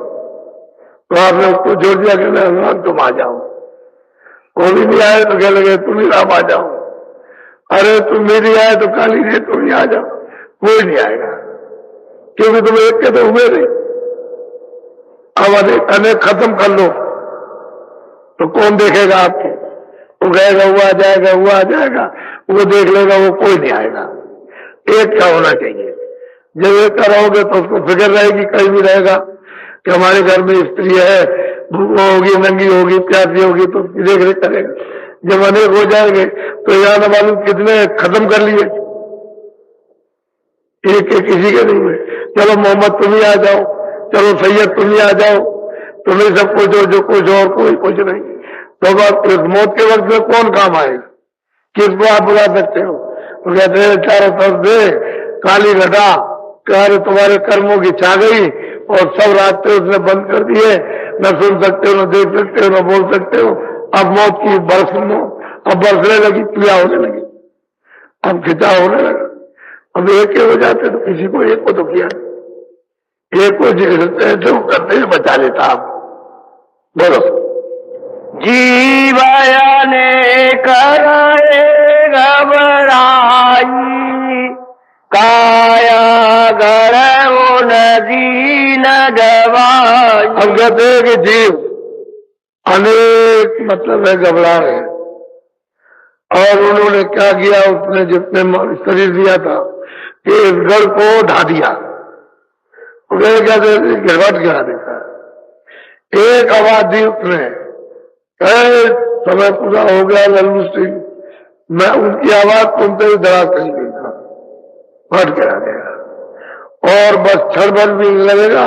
तो आपने उसको जोड़ दिया कि हनुमान तुम आ जाओ। वो भी नहीं आए तो कह लगे तुम ही राम आ जाओ, अरे तुम भी नहीं आए तो काली जी तुम ही आ जाओ। कोई नहीं आएगा क्योंकि तुम एक के तो हुए नहीं। अब अनेक खत्म कर लो तो कौन देखेगा आपको, वो कहेगा हुआ जाएगा हुआ जाएगा, वो देख लेगा, वो कोई नहीं आएगा। एक का होना चाहिए। जब एक का रहोगे तो उसको फिक्र रहेगी, कहीं भी रहेगा कि हमारे घर में स्त्री है, भूखा होगी, नंगी होगी, प्यासी होगी, तो देख रेख करेगा। जब अनेक हो जाएंगे तो याद मालूम कितने खत्म कर लिए, एक के किसी के नहीं हुए। चलो मोहम्मद तुम ही आ जाओ, चलो सैयद तुम ही आ जाओ, तुम ही सब कुछ हो, जो कुछ और कोई कुछ नहीं। तो बात इस मौत के वक्त में कौन काम आएगा, किसको आप बुला सकते हो? तो कहते हैं चारों तरफ से काली घटा, कार्य तुम्हारे कर्मों की छा गई और सब रास्ते उसने बंद कर दिए, न सुन सकते हो, न देख सकते हो, न बोल सकते हो। अब मौत की बरस लो, अब बरसने लगी, क्रिया होने लगी, अब खिंचाव होने लगा। अब एक हो जाते तो किसी को एक को तो किया, एक को जो करते ही बचा लेता। आप बोलो। जीवयाने करे घबराई, काया गरऊ नदी न गवाई। हम कहते हैं कि जीव अनेक मतलब है घबरा रहे, और उन्होंने क्या किया, उसने जितने शरीर दिया था कि इस गढ़ को ढा दिया। क्या घट गिरा देखा, एक आवाज दी उसने, समय पूरा हो गया लल्लू सिंह, मैं उनकी आवाज सुनते ही दराज कहीं गई था, घट गिरा देगा। और बस क्षण भर भी लगेगा